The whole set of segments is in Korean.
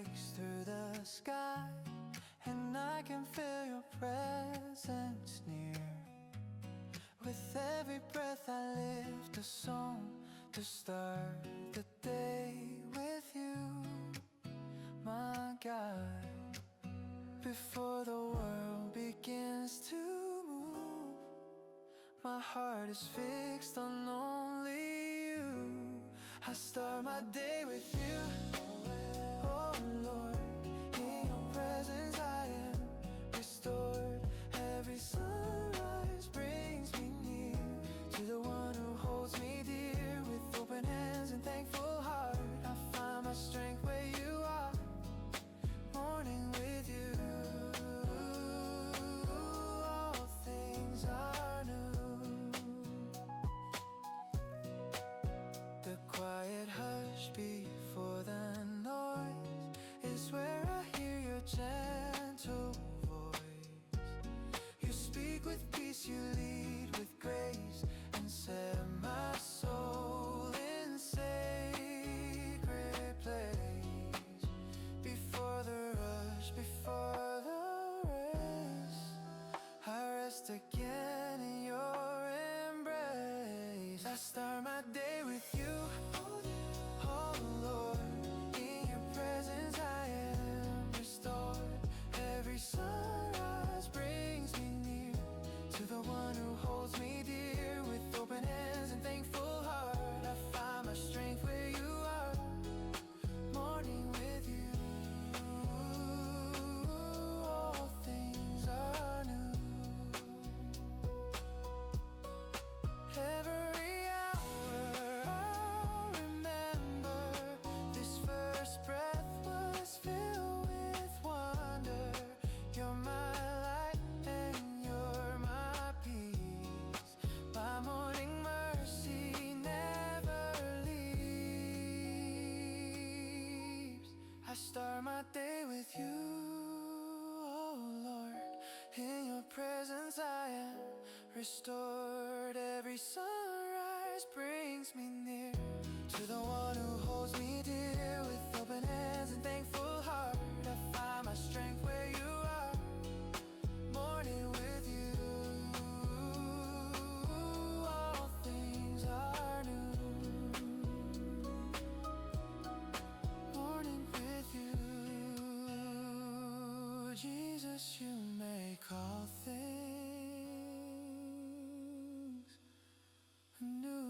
breaks through the sky, and I can feel your presence near. With every breath I lift a song to start the day with you, my God. Before the world begins to move, my heart is fixed on only you. I start my day with you, oh Lord. In your presence I am restored. Every sunrise brings me near to the one who holds me dear. With open hands and thankful heart, I find my strength where you are, morning with you. All things are new. The quiet hush before the noise is where I hear your gentle voice. You speak with peace, you lead with grace, and set my soul in sacred place. Before the rush, before the rest, I rest again in your embrace. I start my day with you, oh Lord. In your presence I am restored. Every sunrise brings me near to the one who holds me dear. With open hands and thankful heart, I find my strength where you are, morning with you. All things are new. Every hour I'll remember this first breath was filled with wonder. You're my light and you're my peace. My morning mercy never leaves. I start my day with you, oh Lord. In your presence I am restored. Every sunrise brings me near to the one who holds me dear. With open hands and thankful heart, I find my strength where you are, morning with you. All things are new, morning with you. Jesus, you make all things new.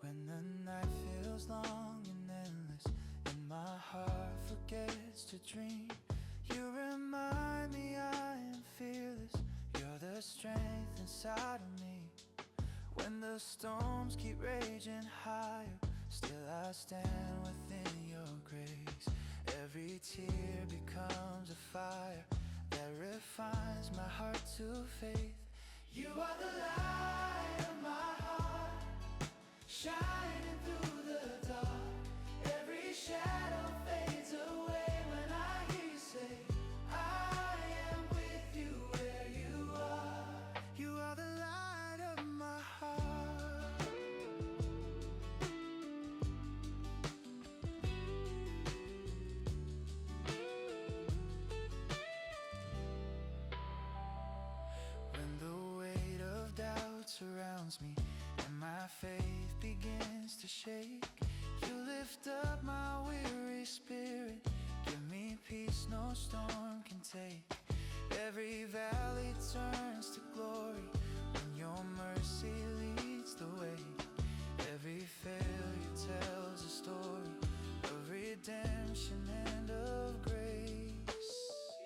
When the night feels long and endless and my heart forgets to dream, you remind me I am fearless. You're the strength inside of me. When the storms keep raging higher, still I stand within your grace. Every tear becomes a fire that refines my heart to faith. You are the light of my heart, shining through the dark. Every shadow fades away when I hear you say, I am with you where you are. You are the light of my heart. When the weight of doubt surrounds me and my faith begins to shake, you lift up my weary spirit. Give me peace no storm can take. Every valley turns to glory when your mercy leads the way. Every failure tells a story of redemption and of grace.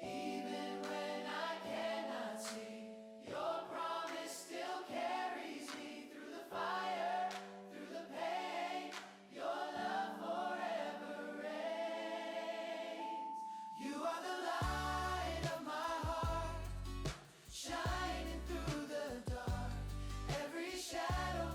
Even when I cannot see, your promise still carries me through the fire, through the pain. Your love forever reigns. You are the light of my heart, shining through the dark. Every shadow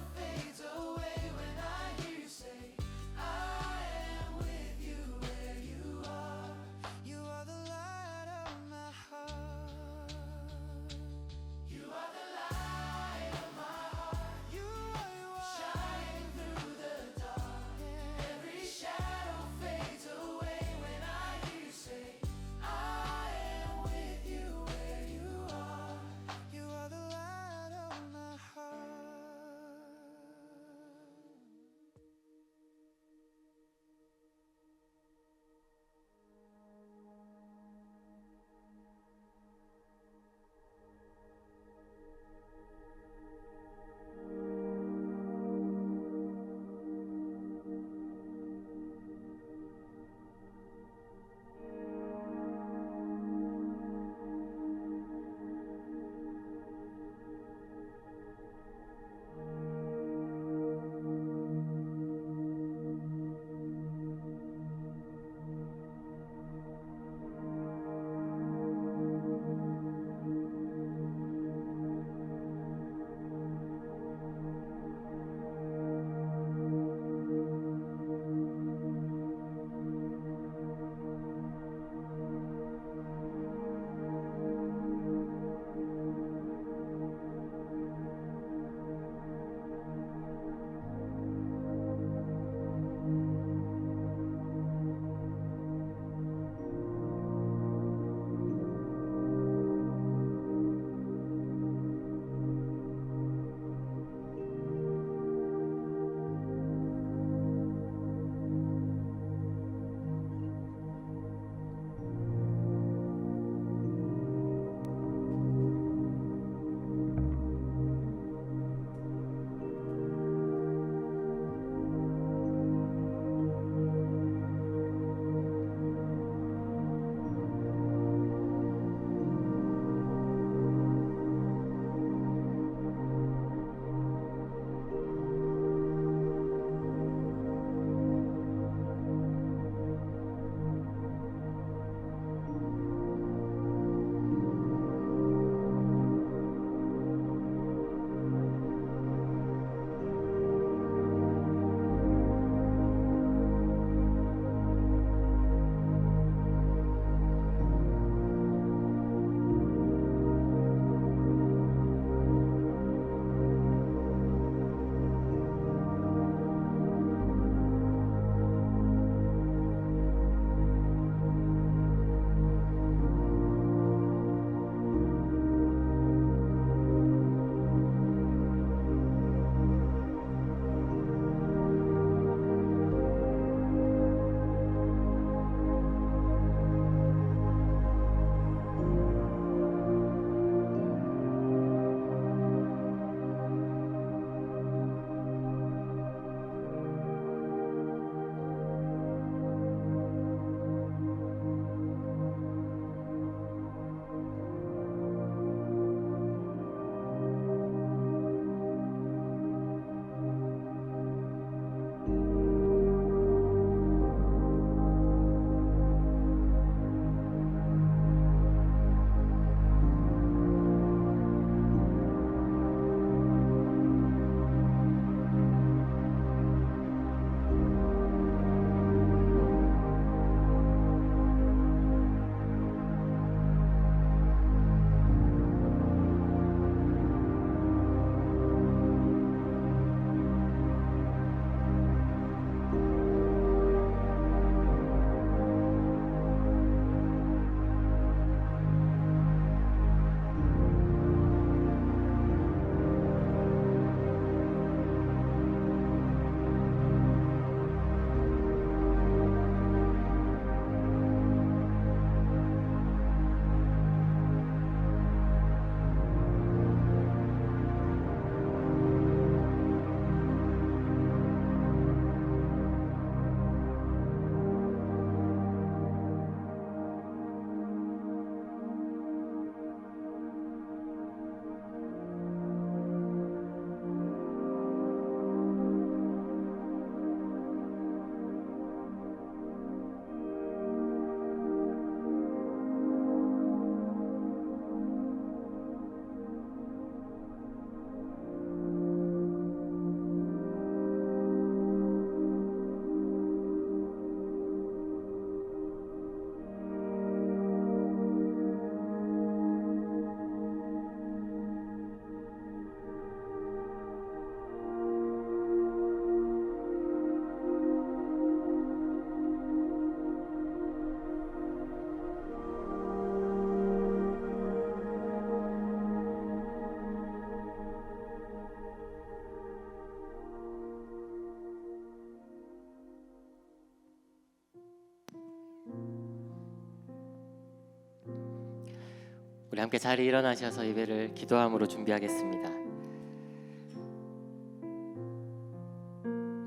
우리 함께 자리에 일어나셔서 예배를 기도함으로 준비하겠습니다.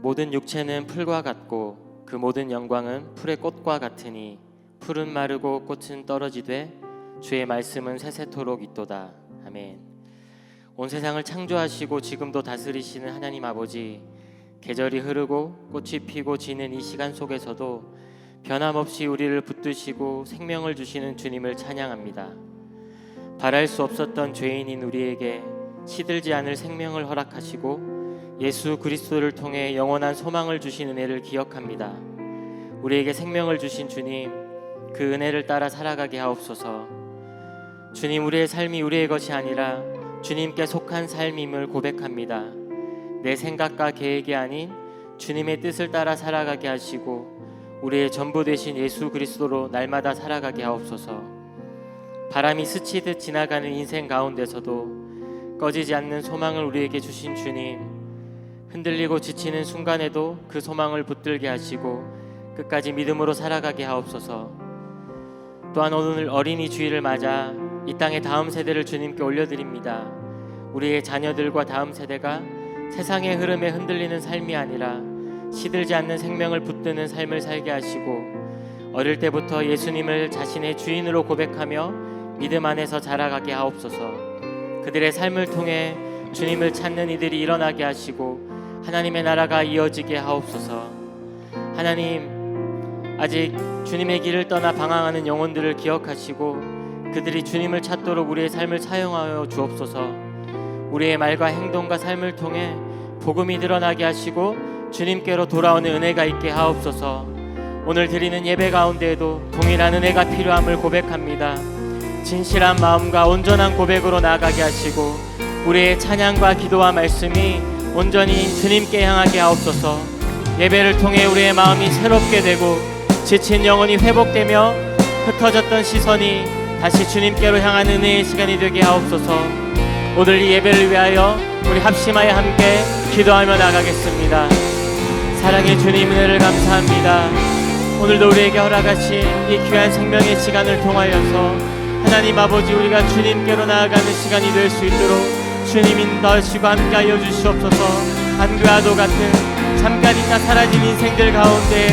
모든 육체는 풀과 같고 그 모든 영광은 풀의 꽃과 같으니 풀은 마르고 꽃은 떨어지되 주의 말씀은 세세토록 있도다. 아멘. 온 세상을 창조하시고 지금도 다스리시는 하나님 아버지, 계절이 흐르고 꽃이 피고 지는 이 시간 속에서도 변함없이 우리를 붙드시고 생명을 주시는 주님을 찬양합니다. 바랄 수 없었던 죄인인 우리에게 시들지 않을 생명을 허락하시고 예수 그리스도를 통해 영원한 소망을 주신 은혜를 기억합니다. 우리에게 생명을 주신 주님, 그 은혜를 따라 살아가게 하옵소서. 주님, 우리의 삶이 우리의 것이 아니라 주님께 속한 삶임을 고백합니다. 내 생각과 계획이 아닌 주님의 뜻을 따라 살아가게 하시고 우리의 전부 되신 예수 그리스도로 날마다 살아가게 하옵소서. 바람이 스치듯 지나가는 인생 가운데서도 꺼지지 않는 소망을 우리에게 주신 주님, 흔들리고 지치는 순간에도 그 소망을 붙들게 하시고 끝까지 믿음으로 살아가게 하옵소서. 또한 오늘 어린이 주일을 맞아 이 땅의 다음 세대를 주님께 올려드립니다. 우리의 자녀들과 다음 세대가 세상의 흐름에 흔들리는 삶이 아니라 시들지 않는 생명을 붙드는 삶을 살게 하시고 어릴 때부터 예수님을 자신의 주인으로 고백하며 믿음 안에서 자라가게 하옵소서. 그들의 삶을 통해 주님을 찾는 이들이 일어나게 하시고 하나님의 나라가 이어지게 하옵소서. 하나님, 아직 주님의 길을 떠나 방황하는 영혼들을 기억하시고 그들이 주님을 찾도록 우리의 삶을 사용하여 주옵소서. 우리의 말과 행동과 삶을 통해 복음이 드러나게 하시고 주님께로 돌아오는 은혜가 있게 하옵소서. 오늘 드리는 예배 가운데에도 동일한 은혜가 필요함을 고백합니다. 진실한 마음과 온전한 고백으로 나아가게 하시고 우리의 찬양과 기도와 말씀이 온전히 주님께 향하게 하옵소서. 예배를 통해 우리의 마음이 새롭게 되고 지친 영혼이 회복되며 흩어졌던 시선이 다시 주님께로 향하는 은혜의 시간이 되게 하옵소서. 오늘 이 예배를 위하여 우리 합심하여 함께 기도하며 나가겠습니다. 사랑의 주님, 은혜를 감사합니다. 오늘도 우리에게 허락하신 이 귀한 생명의 시간을 통하여서 하나님 아버지, 우리가 주님께로 나아가는 시간이 될 수 있도록 주님 인도하시고 함께하여 주시옵소서. 안그와도 같은 잠깐 있다 사라진 인생들 가운데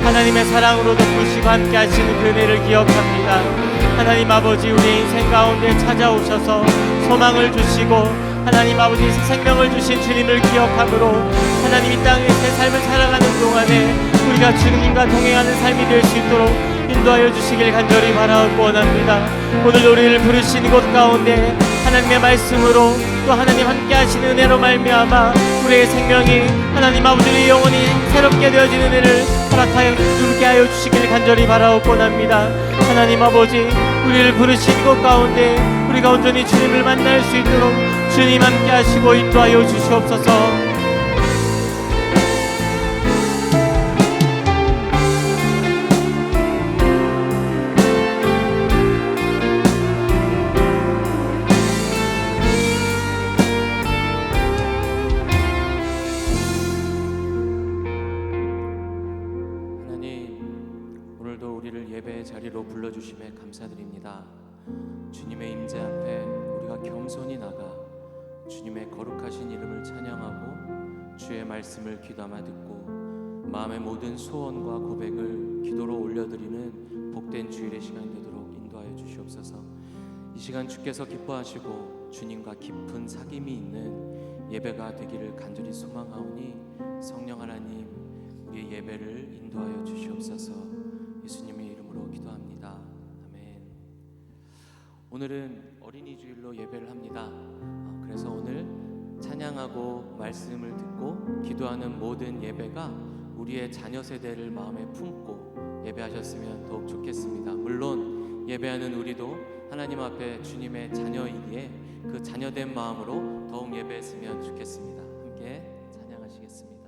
하나님의 사랑으로 덮으시고 함께하시는 그 은혜를 기억합니다. 하나님 아버지, 우리의 인생 가운데 찾아오셔서 소망을 주시고 하나님 아버지 생명을 주신 주님을 기억함으로 하나님 이 땅에 새 삶을 살아가는 동안에 우리가 주님과 동행하는 삶이 될 수 있도록 인도하여 주시길 간절히 바라고 원합니다. 오늘 우리를 부르신 곳 가운데 하나님의 말씀으로 또 하나님 함께 하시는 은혜로 말미암아 우리의 생명이 하나님 아버지의 영혼이 새롭게 되어지는 은혜를 허락하여 누리게 하여 주시길 간절히 바라고 원합니다. 하나님 아버지, 우리를 부르신 곳 가운데 우리가 온전히 주님을 만날 수 있도록 주님 함께 하시고 인도하여 주시옵소서. 예배의 자리로 불러주심에 감사드립니다. 주님의 임재 앞에 우리가 겸손히 나가 주님의 거룩하신 이름을 찬양하고 주의 말씀을 귀담아 듣고 마음의 모든 소원과 고백을 기도로 올려드리는 복된 주일의 시간이 되도록 인도하여 주시옵소서. 이 시간 주께서 기뻐하시고 주님과 깊은 사귐이 있는 예배가 되기를 간절히 소망하오니 성령 하나님, 우리의 예배를 인도하여 주시옵소서. 예수님의 이름으로 기도합니다. 아멘. 오늘은 어린이 주일로 예배를 합니다. 그래서 오늘 찬양하고 말씀을 듣고 기도하는 모든 예배가 우리의 자녀 세대를 마음에 품고 예배하셨으면 더욱 좋겠습니다. 물론 예배하는 우리도 하나님 앞에 주님의 자녀이기에 그 자녀된 마음으로 더욱 예배했으면 좋겠습니다. 함께 찬양하시겠습니다.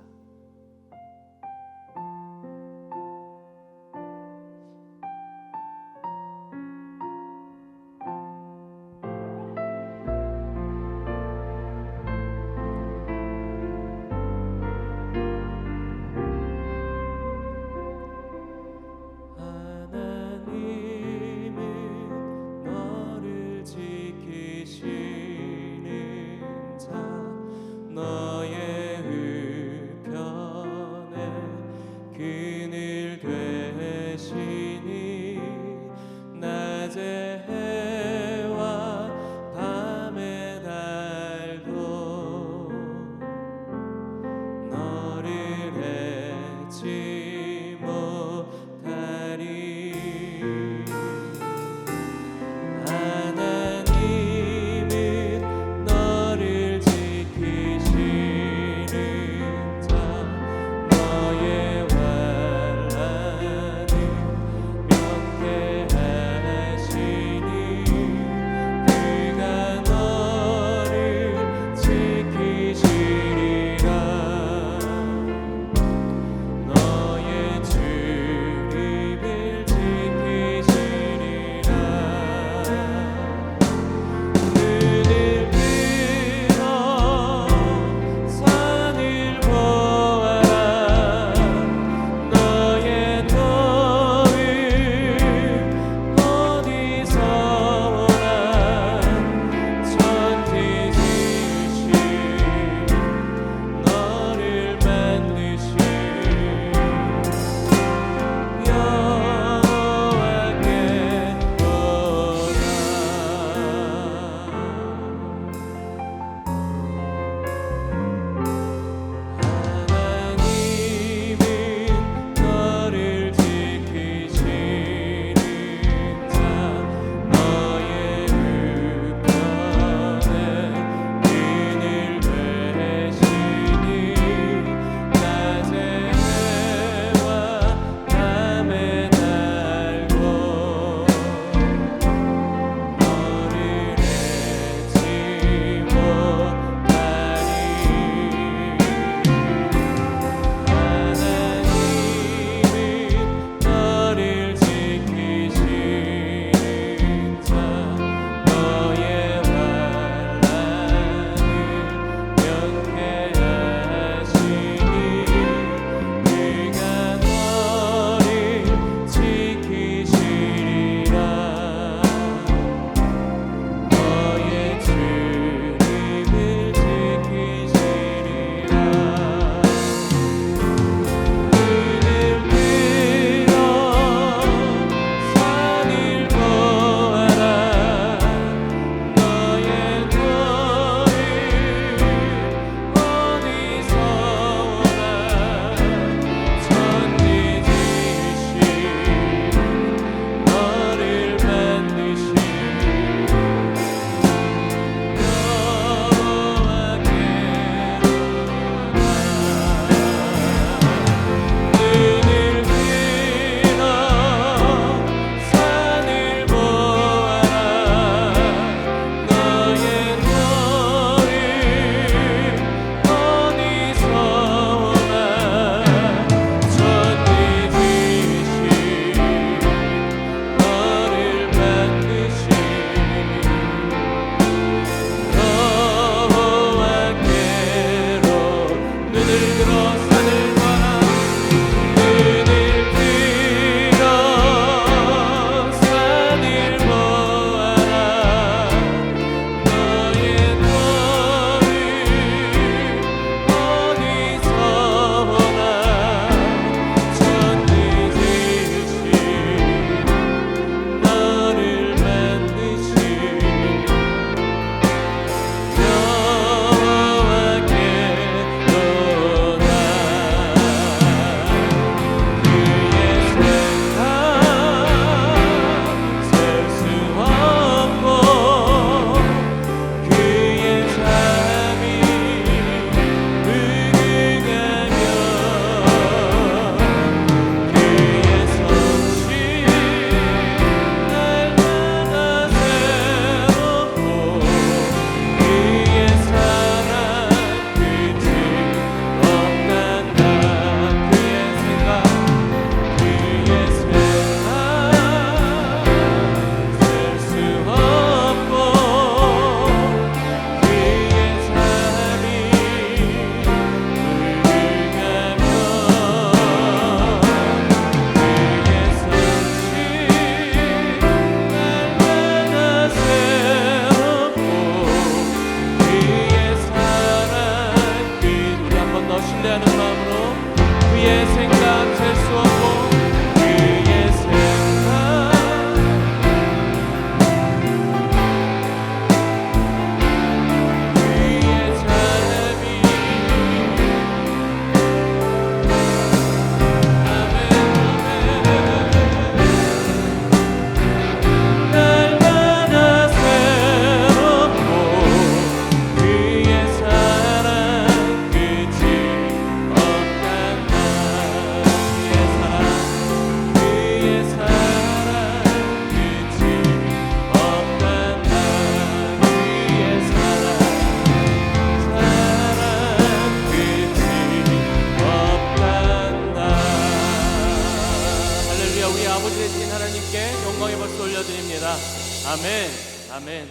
아멘.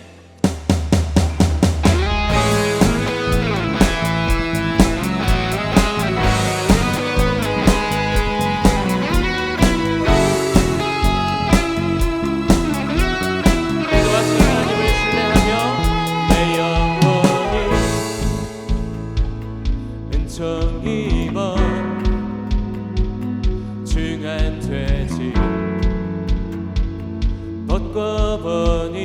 기도하신 하나님을 신뢰하며 내 영혼이 은총 입어 중한 돼지 벗고 보니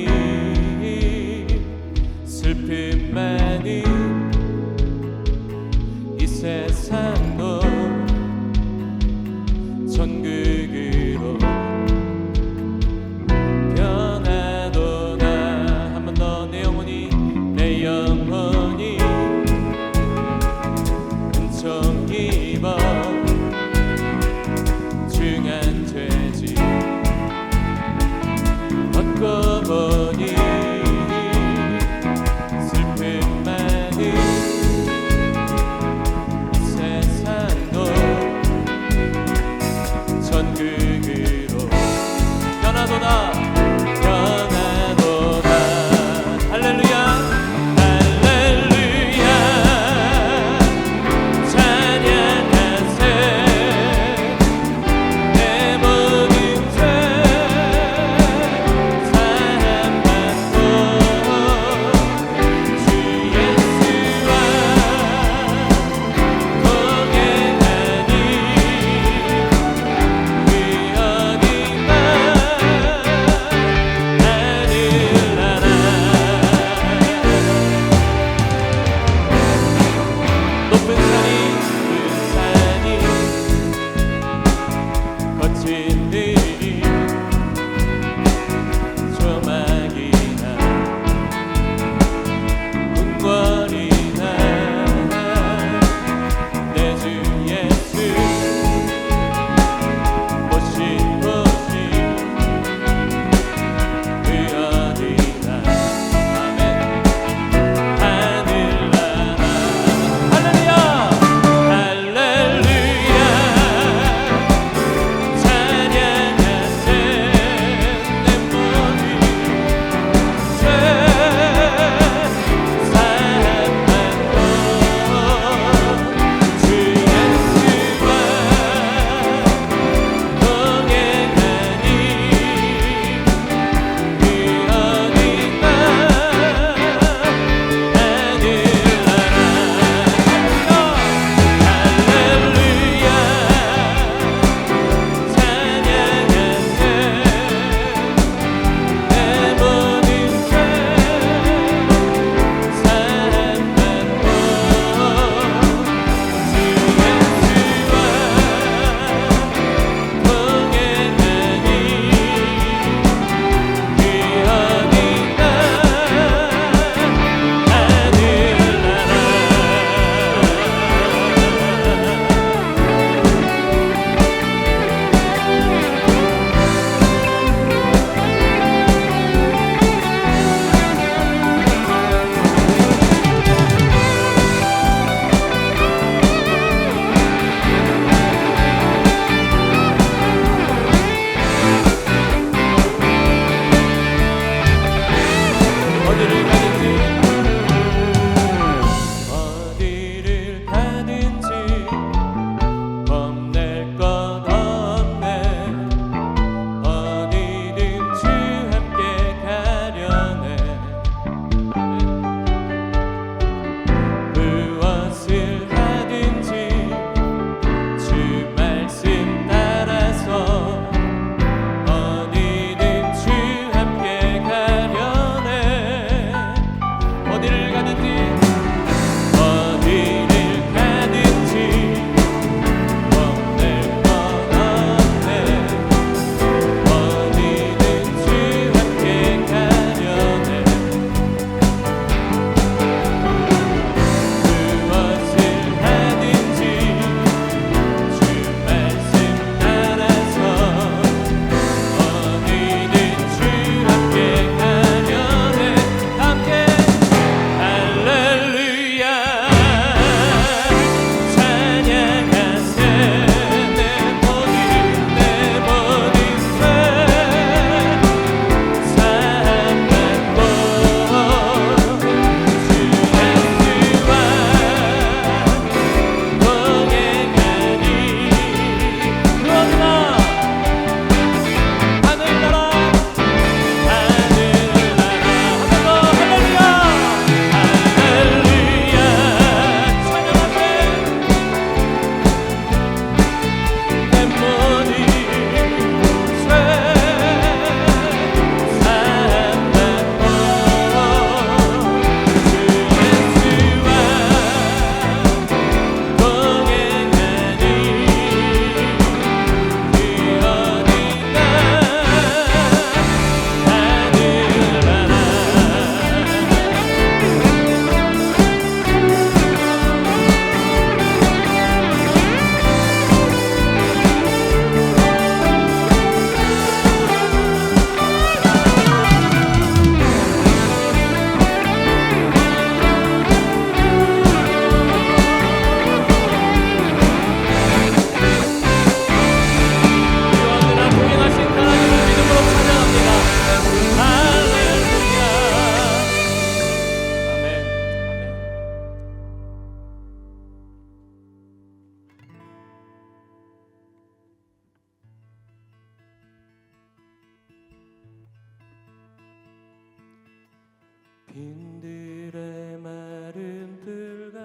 빈들의 마른 풀같이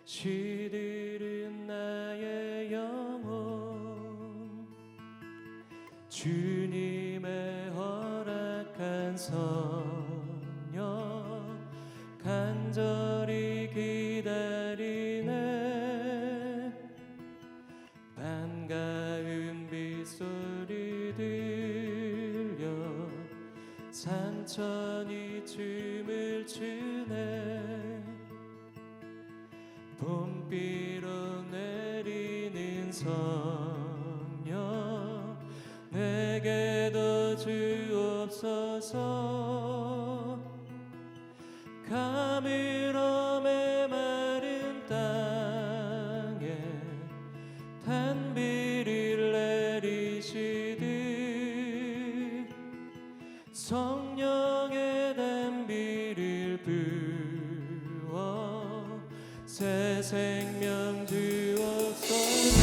시들은 나의 영혼 주님의 허락한 성령 간절히 기다리네 반가운 빗소리 들려 산천이 춤을 추네 봄비로 내리는 성령 내게도 주옵소서 가물어 메마른 땅에 단비를 내리시듯 성령의 단비를 부어 새 생명 주옵소서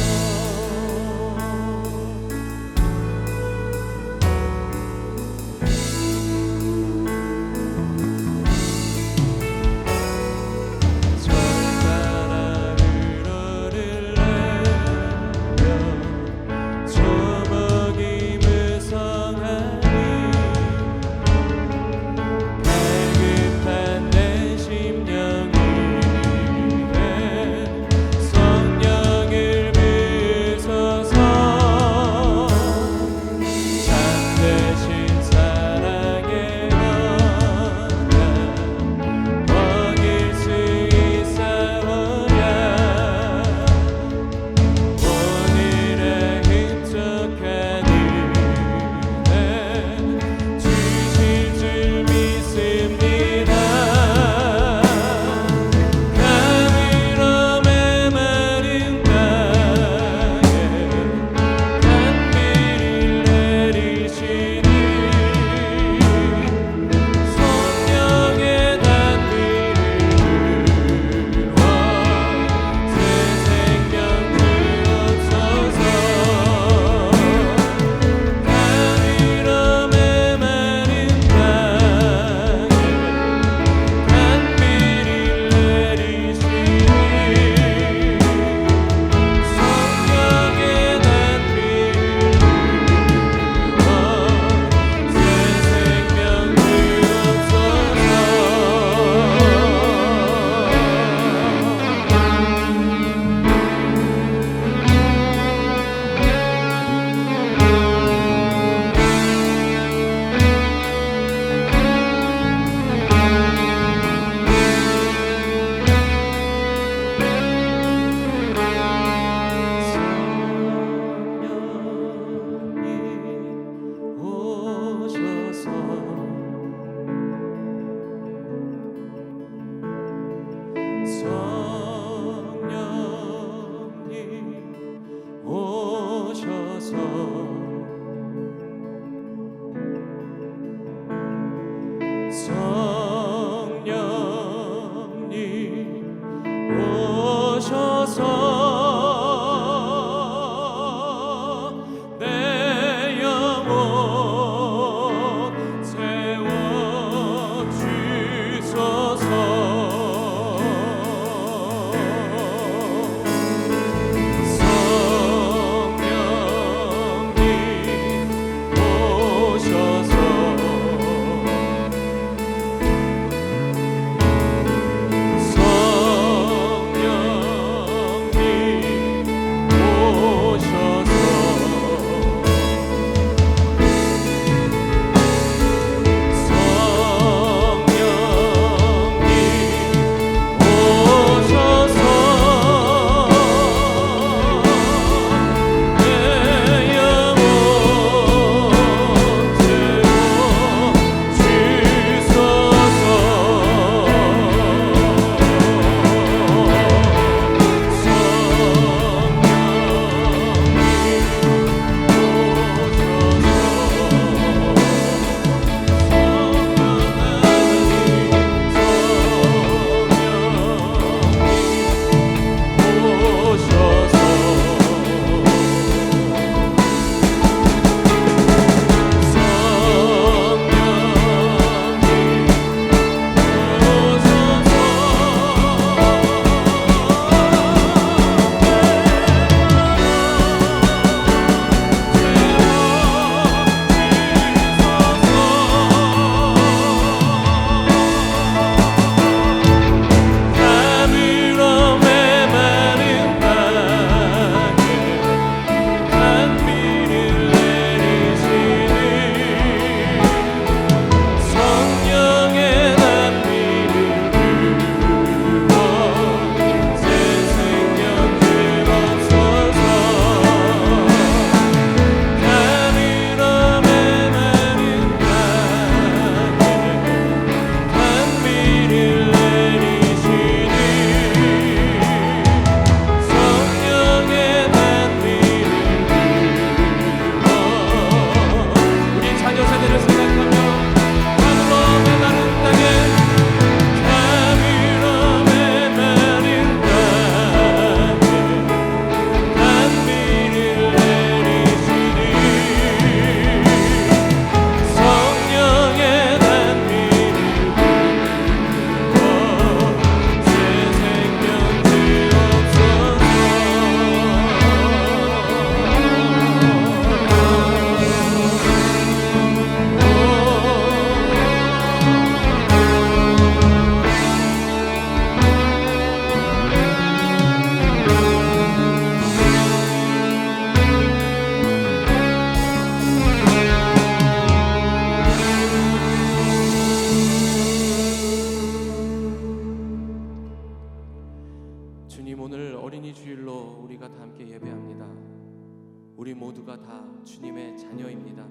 우리 모두가 다 주님의 자녀입니다.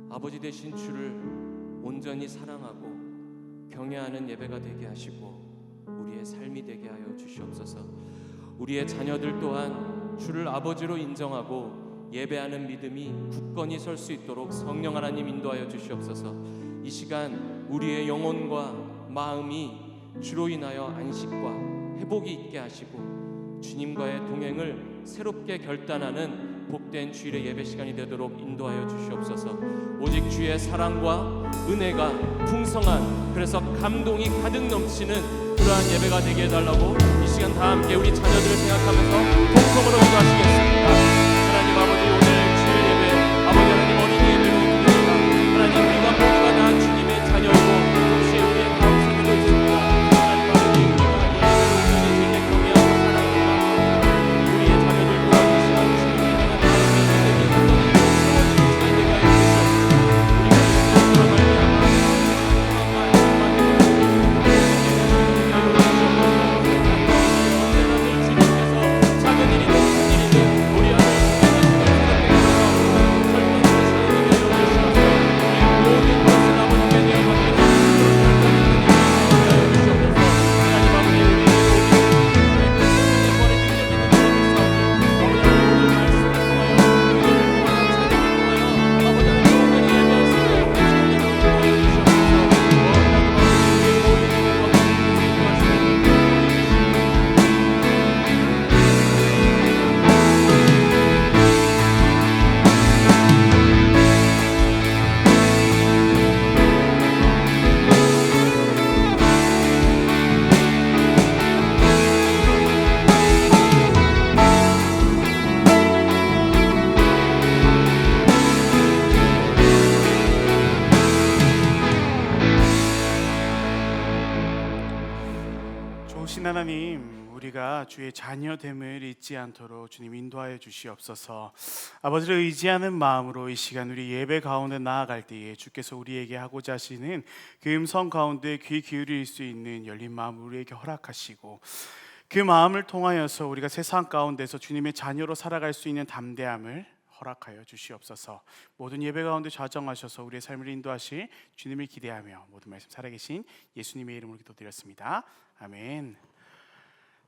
아버지 되신 주를 온전히 사랑하고 경외하는 예배가 되게 하시고 우리의 삶이 되게 하여 주시옵소서. 우리의 자녀들 또한 주를 아버지로 인정하고 예배하는 믿음이 굳건히 설 수 있도록 성령 하나님 인도하여 주시옵소서. 이 시간 우리의 영혼과 마음이 주로 인하여 안식과 회복이 있게 하시고 주님과의 동행을 새롭게 결단하는 복된 주일의 예배 시간이 되도록 인도하여 주시옵소서. 오직 주의 사랑과 은혜가 풍성한, 그래서 감동이 가득 넘치는 그러한 예배가 되게 해달라고 이 시간 다 함께 우리 자녀들을 생각하면서 통성으로 기도하시겠습니다. 하나님 아버지, 오늘 주일 예배 아버지 하나님 어린이 예배로 드립니다. 하나님 우리가 모두가 다 주님의 자녀이고 동시에 우리의 가운데도 있습니다. 하나님 아버지, 우리가 이 예배로 주님의 경외하고 사랑하는 마음으로 우리의 자녀들 또한 이 시간 주님의 향한 마음의 믿음이 온전히 세워지는 시간 되게 하여 주시옵소서. 우리가 이 좋으신 하나님, 우리가 주의 자녀됨을 잊지 않도록 주님 인도하여 주시옵소서. 아버지를 의지하는 마음으로 이 시간 우리 예배 가운데 나아갈 때에 주께서 우리에게 하고자 하시는 그 음성 가운데 귀 기울일 수 있는 열린 마음을 우리에게 허락하시고, 그 마음을 통하여서 우리가 세상 가운데서 주님의 자녀로 살아갈 수 있는 담대함을 허락하여 주시옵소서. 모든 예배 가운데 좌정하셔서 우리의 삶을 인도하실 주님을 기대하며 모든 말씀 살아계신 예수님의 이름으로 기도드렸습니다. 아멘.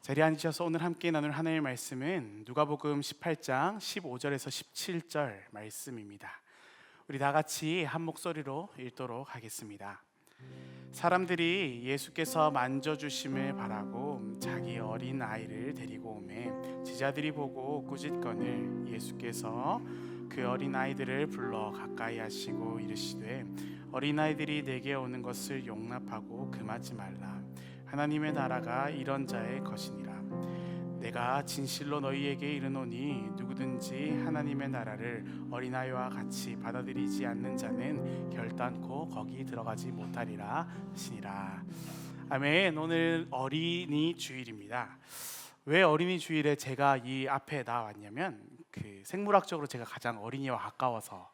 자리에 앉으셔서 오늘 함께 나눌 하나님의 말씀은 누가복음 18장 15절에서 17절 말씀입니다. 우리 다 같이 한 목소리로 읽도록 하겠습니다. 사람들이 예수께서 만져주심을 바라고 자기 어린 아이를 데리고 오매 제자들이 보고 꾸짖거늘 예수께서 그 어린 아이들을 불러 가까이 하시고 이르시되 어린 아이들이 내게 오는 것을 용납하고 금하지 말라. 하나님의 나라가 이런 자의 것이니라. 내가 진실로 너희에게 이르노니 누구든지 하나님의 나라를 어린아이와 같이 받아들이지 않는 자는 결단코 거기 들어가지 못하리라 하시니라. 아멘. 오늘 어린이 주일입니다. 왜 어린이 주일에 제가 이 앞에 나왔냐면 그 생물학적으로 제가 가장 어린이와 가까워서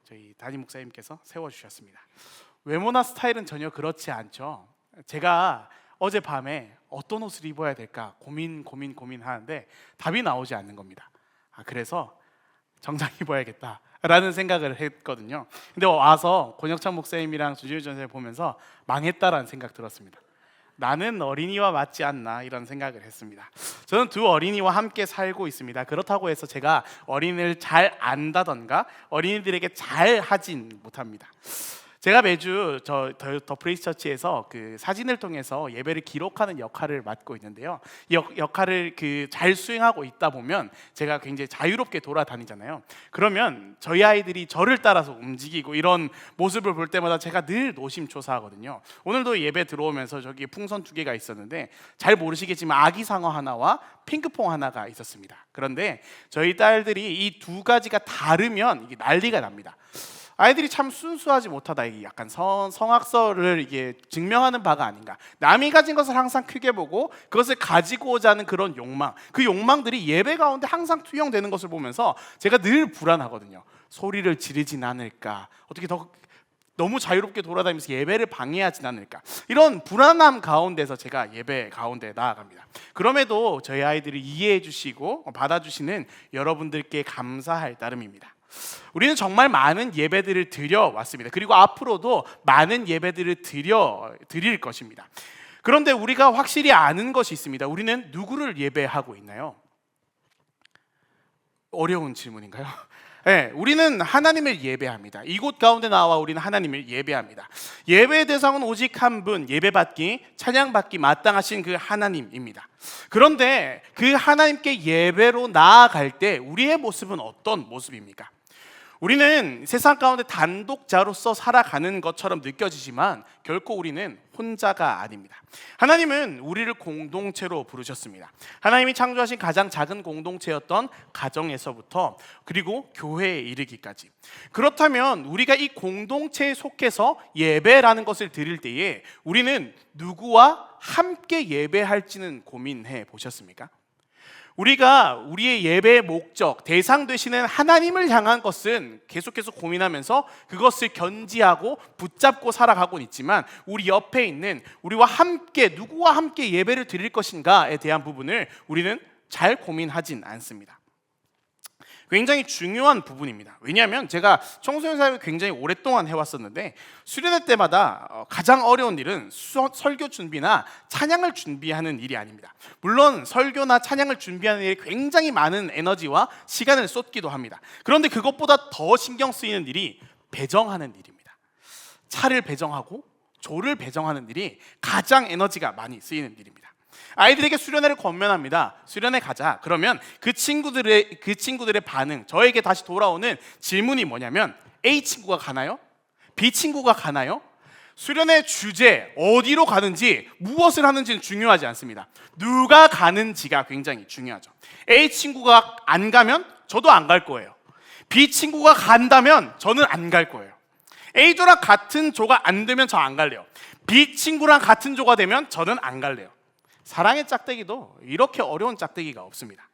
저희 담임 목사님께서 세워주셨습니다. 외모나 스타일은 전혀 그렇지 않죠. 제가 어젯밤에 어떤 옷을 입어야 될까 고민하는데 답이 나오지 않는 겁니다. 그래서 정장 입어야겠다라는 생각을 했거든요. 근데 와서 권혁찬 목사님이랑 주지훈 전사를 보면서 망했다라는 생각 들었습니다. 나는 어린이와 맞지 않나 이런 생각을 했습니다. 저는 두 어린이와 함께 살고 있습니다. 그렇다고 해서 제가 어린이를 잘 안다던가 어린이들에게 잘 하진 못합니다. 제가 매주 더 프레이스 처치에서 그 사진을 통해서 예배를 기록하는 역할을 맡고 있는데요. 이 역할을 잘 수행하고 있다 보면 제가 굉장히 자유롭게 돌아다니잖아요. 그러면 저희 아이들이 저를 따라서 움직이고 이런 모습을 볼 때마다 제가 늘 노심초사하거든요. 오늘도 예배 들어오면서 저기 풍선 2개가 있었는데 잘 모르시겠지만 아기 상어 하나와 핑크퐁 하나가 있었습니다. 그런데 저희 딸들이 이 두 가지가 다르면 이게 난리가 납니다. 아이들이 참 순수하지 못하다. 이게 약간 성악설을 이게 증명하는 바가 아닌가. 남이 가진 것을 항상 크게 보고 그것을 가지고자 하는 그런 욕망, 그 욕망들이 예배 가운데 항상 투영되는 것을 보면서 제가 늘 불안하거든요. 소리를 지르진 않을까, 어떻게 더 너무 자유롭게 돌아다니면서 예배를 방해하진 않을까, 이런 불안함 가운데서 제가 예배 가운데 나아갑니다. 그럼에도 저희 아이들을 이해해 주시고 받아주시는 여러분들께 감사할 따름입니다. 우리는 정말 많은 예배들을 드려왔습니다. 그리고 앞으로도 많은 예배들을 드릴 것입니다. 그런데 우리가 확실히 아는 것이 있습니다. 우리는 누구를 예배하고 있나요? 어려운 질문인가요? 네, 우리는 하나님을 예배합니다. 이곳 가운데 나와 우리는 하나님을 예배합니다. 예배의 대상은 오직 한 분, 예배받기, 찬양받기 마땅하신 그 하나님입니다. 그런데 그 하나님께 예배로 나아갈 때 우리의 모습은 어떤 모습입니까? 우리는 세상 가운데 단독자로서 살아가는 것처럼 느껴지지만 결코 우리는 혼자가 아닙니다. 하나님은 우리를 공동체로 부르셨습니다. 하나님이 창조하신 가장 작은 공동체였던 가정에서부터 그리고 교회에 이르기까지. 그렇다면 우리가 이 공동체에 속해서 예배라는 것을 드릴 때에 우리는 누구와 함께 예배할지는 고민해 보셨습니까? 우리가 우리의 예배의 목적, 대상 되시는 하나님을 향한 것은 계속해서 고민하면서 그것을 견지하고 붙잡고 살아가고 있지만 우리 옆에 있는 우리와 함께 누구와 함께 예배를 드릴 것인가에 대한 부분을 우리는 잘 고민하진 않습니다. 굉장히 중요한 부분입니다. 왜냐하면 제가 청소년 사역을 굉장히 오랫동안 해왔었는데 수련회 때마다 가장 어려운 일은 설교 준비나 찬양을 준비하는 일이 아닙니다. 물론 설교나 찬양을 준비하는 일에 굉장히 많은 에너지와 시간을 쏟기도 합니다. 그런데 그것보다 더 신경 쓰이는 일이 배정하는 일입니다. 차를 배정하고 조를 배정하는 일이 가장 에너지가 많이 쓰이는 일입니다. 아이들에게 수련회를 권면합니다. 수련회 가자. 그러면 그 친구들의 반응, 저에게 다시 돌아오는 질문이 뭐냐면 A 친구가 가나요? B 친구가 가나요? 수련회 주제, 어디로 가는지, 무엇을 하는지는 중요하지 않습니다. 누가 가는지가 굉장히 중요하죠. A 친구가 안 가면 저도 안 갈 거예요. B 친구가 간다면 저는 안 갈 거예요. A조랑 같은 조가 안 되면 저 안 갈래요. B 친구랑 같은 조가 되면 저는 안 갈래요. 사랑의 짝대기도 이렇게 어려운 짝대기가 없습니다.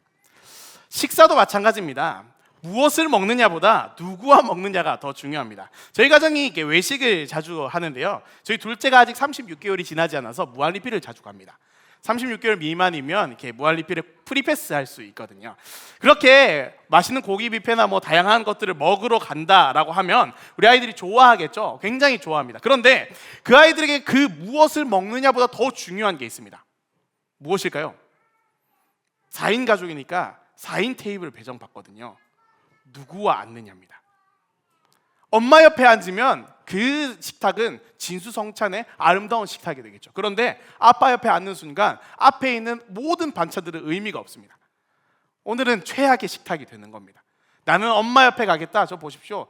식사도 마찬가지입니다. 무엇을 먹느냐보다 누구와 먹느냐가 더 중요합니다. 저희 가정이 이렇게 외식을 자주 하는데요. 저희 둘째가 아직 36개월이 지나지 않아서 무한리필을 자주 갑니다. 36개월 미만이면 이렇게 무한리필을 프리패스 할 수 있거든요. 그렇게 맛있는 고기 뷔페나 뭐 다양한 것들을 먹으러 간다라고 하면 우리 아이들이 좋아하겠죠. 굉장히 좋아합니다. 그런데 그 아이들에게 그 무엇을 먹느냐보다 더 중요한 게 있습니다. 무엇일까요? 4인 가족이니까 4인 테이블 배정받거든요. 누구와 앉느냐입니다. 엄마 옆에 앉으면 그 식탁은 진수성찬의 아름다운 식탁이 되겠죠. 그런데 아빠 옆에 앉는 순간 앞에 있는 모든 반찬들은 의미가 없습니다. 오늘은 최악의 식탁이 되는 겁니다. 나는 엄마 옆에 가겠다. 저 보십시오.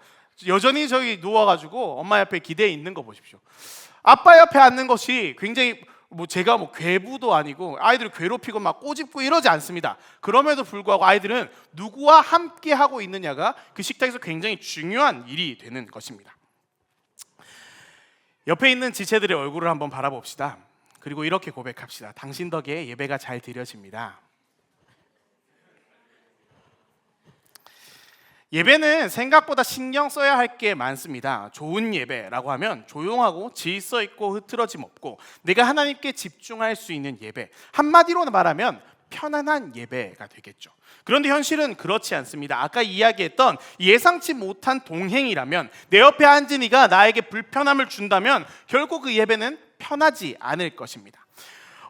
여전히 저기 누워가지고 엄마 옆에 기대에 있는 거 보십시오. 아빠 옆에 앉는 것이 굉장히 제가 괴부도 아니고 아이들을 괴롭히고 막 꼬집고 이러지 않습니다. 그럼에도 불구하고 아이들은 누구와 함께 하고 있느냐가 그 식탁에서 굉장히 중요한 일이 되는 것입니다. 옆에 있는 지체들의 얼굴을 한번 바라봅시다. 그리고 이렇게 고백합시다. 당신 덕에 예배가 잘 드려집니다. 예배는 생각보다 신경 써야 할 게 많습니다. 좋은 예배라고 하면 조용하고 질서 있고 흐트러짐 없고 내가 하나님께 집중할 수 있는 예배, 한마디로 말하면 편안한 예배가 되겠죠. 그런데 현실은 그렇지 않습니다. 아까 이야기했던 예상치 못한 동행이라면, 내 옆에 앉은 이가 나에게 불편함을 준다면 결국 그 예배는 편하지 않을 것입니다.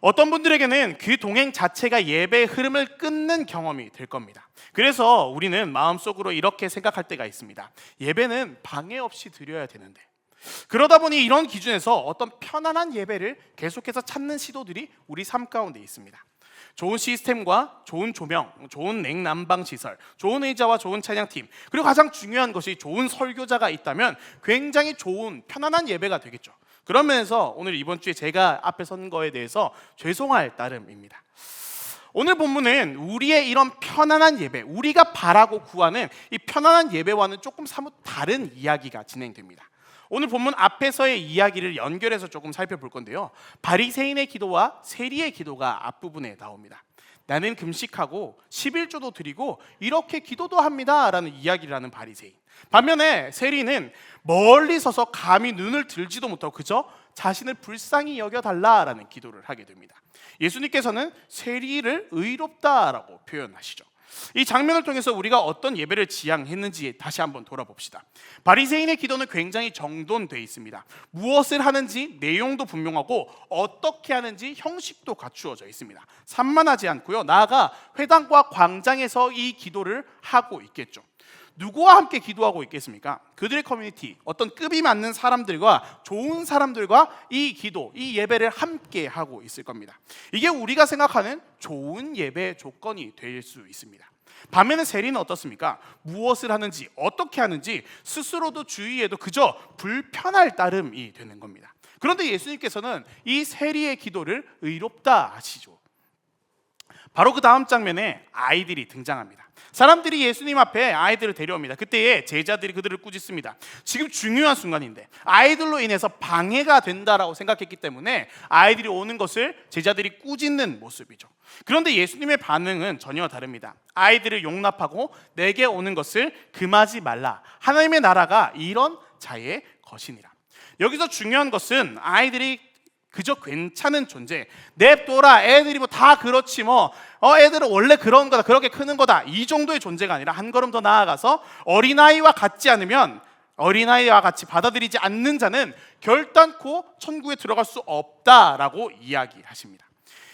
어떤 분들에게는 그 동행 자체가 예배의 흐름을 끊는 경험이 될 겁니다. 그래서 우리는 마음속으로 이렇게 생각할 때가 있습니다. 예배는 방해 없이 드려야 되는데, 그러다 보니 이런 기준에서 어떤 편안한 예배를 계속해서 찾는 시도들이 우리 삶 가운데 있습니다. 좋은 시스템과 좋은 조명, 좋은 냉난방 시설, 좋은 의자와 좋은 찬양팀, 그리고 가장 중요한 것이 좋은 설교자가 있다면 굉장히 좋은 편안한 예배가 되겠죠. 그런 면에서 오늘 이번 주에 제가 앞에 선 거에 대해서 죄송할 따름입니다. 오늘 본문은 우리의 이런 편안한 예배, 우리가 바라고 구하는 이 편안한 예배와는 조금 사뭇 다른 이야기가 진행됩니다. 오늘 본문 앞에서의 이야기를 연결해서 조금 살펴볼 건데요. 바리새인의 기도와 세리의 기도가 앞부분에 나옵니다. 나는 금식하고 11조도 드리고 이렇게 기도도 합니다 라는 이야기를 하는 바리새인. 반면에 세리는 멀리 서서 감히 눈을 들지도 못하고 그저 자신을 불쌍히 여겨달라라는 기도를 하게 됩니다. 예수님께서는 세리를 의롭다라고 표현하시죠. 이 장면을 통해서 우리가 어떤 예배를 지향했는지 다시 한번 돌아봅시다. 바리새인의 기도는 굉장히 정돈되어 있습니다. 무엇을 하는지 내용도 분명하고 어떻게 하는지 형식도 갖추어져 있습니다. 산만하지 않고요. 나아가 회당과 광장에서 이 기도를 하고 있겠죠. 누구와 함께 기도하고 있겠습니까? 그들의 커뮤니티, 어떤 급이 맞는 사람들과 좋은 사람들과 이 기도, 이 예배를 함께 하고 있을 겁니다. 이게 우리가 생각하는 좋은 예배 조건이 될 수 있습니다. 반면에 세리는 어떻습니까? 무엇을 하는지, 어떻게 하는지 스스로도 주의해도 그저 불편할 따름이 되는 겁니다. 그런데 예수님께서는 이 세리의 기도를 의롭다 하시죠. 바로 그 다음 장면에 아이들이 등장합니다. 사람들이 예수님 앞에 아이들을 데려옵니다. 그때에 제자들이 그들을 꾸짖습니다. 지금 중요한 순간인데 아이들로 인해서 방해가 된다라고 생각했기 때문에 아이들이 오는 것을 제자들이 꾸짖는 모습이죠. 그런데 예수님의 반응은 전혀 다릅니다. 아이들을 용납하고 내게 오는 것을 금하지 말라. 하나님의 나라가 이런 자의 것이니라. 여기서 중요한 것은 아이들이 그저 괜찮은 존재, 냅둬라, 애들이 뭐 다 그렇지 뭐 애들은 원래 그런 거다, 그렇게 크는 거다, 이 정도의 존재가 아니라 한 걸음 더 나아가서 어린아이와 같지 않으면, 어린아이와 같이 받아들이지 않는 자는 결단코 천국에 들어갈 수 없다라고 이야기하십니다.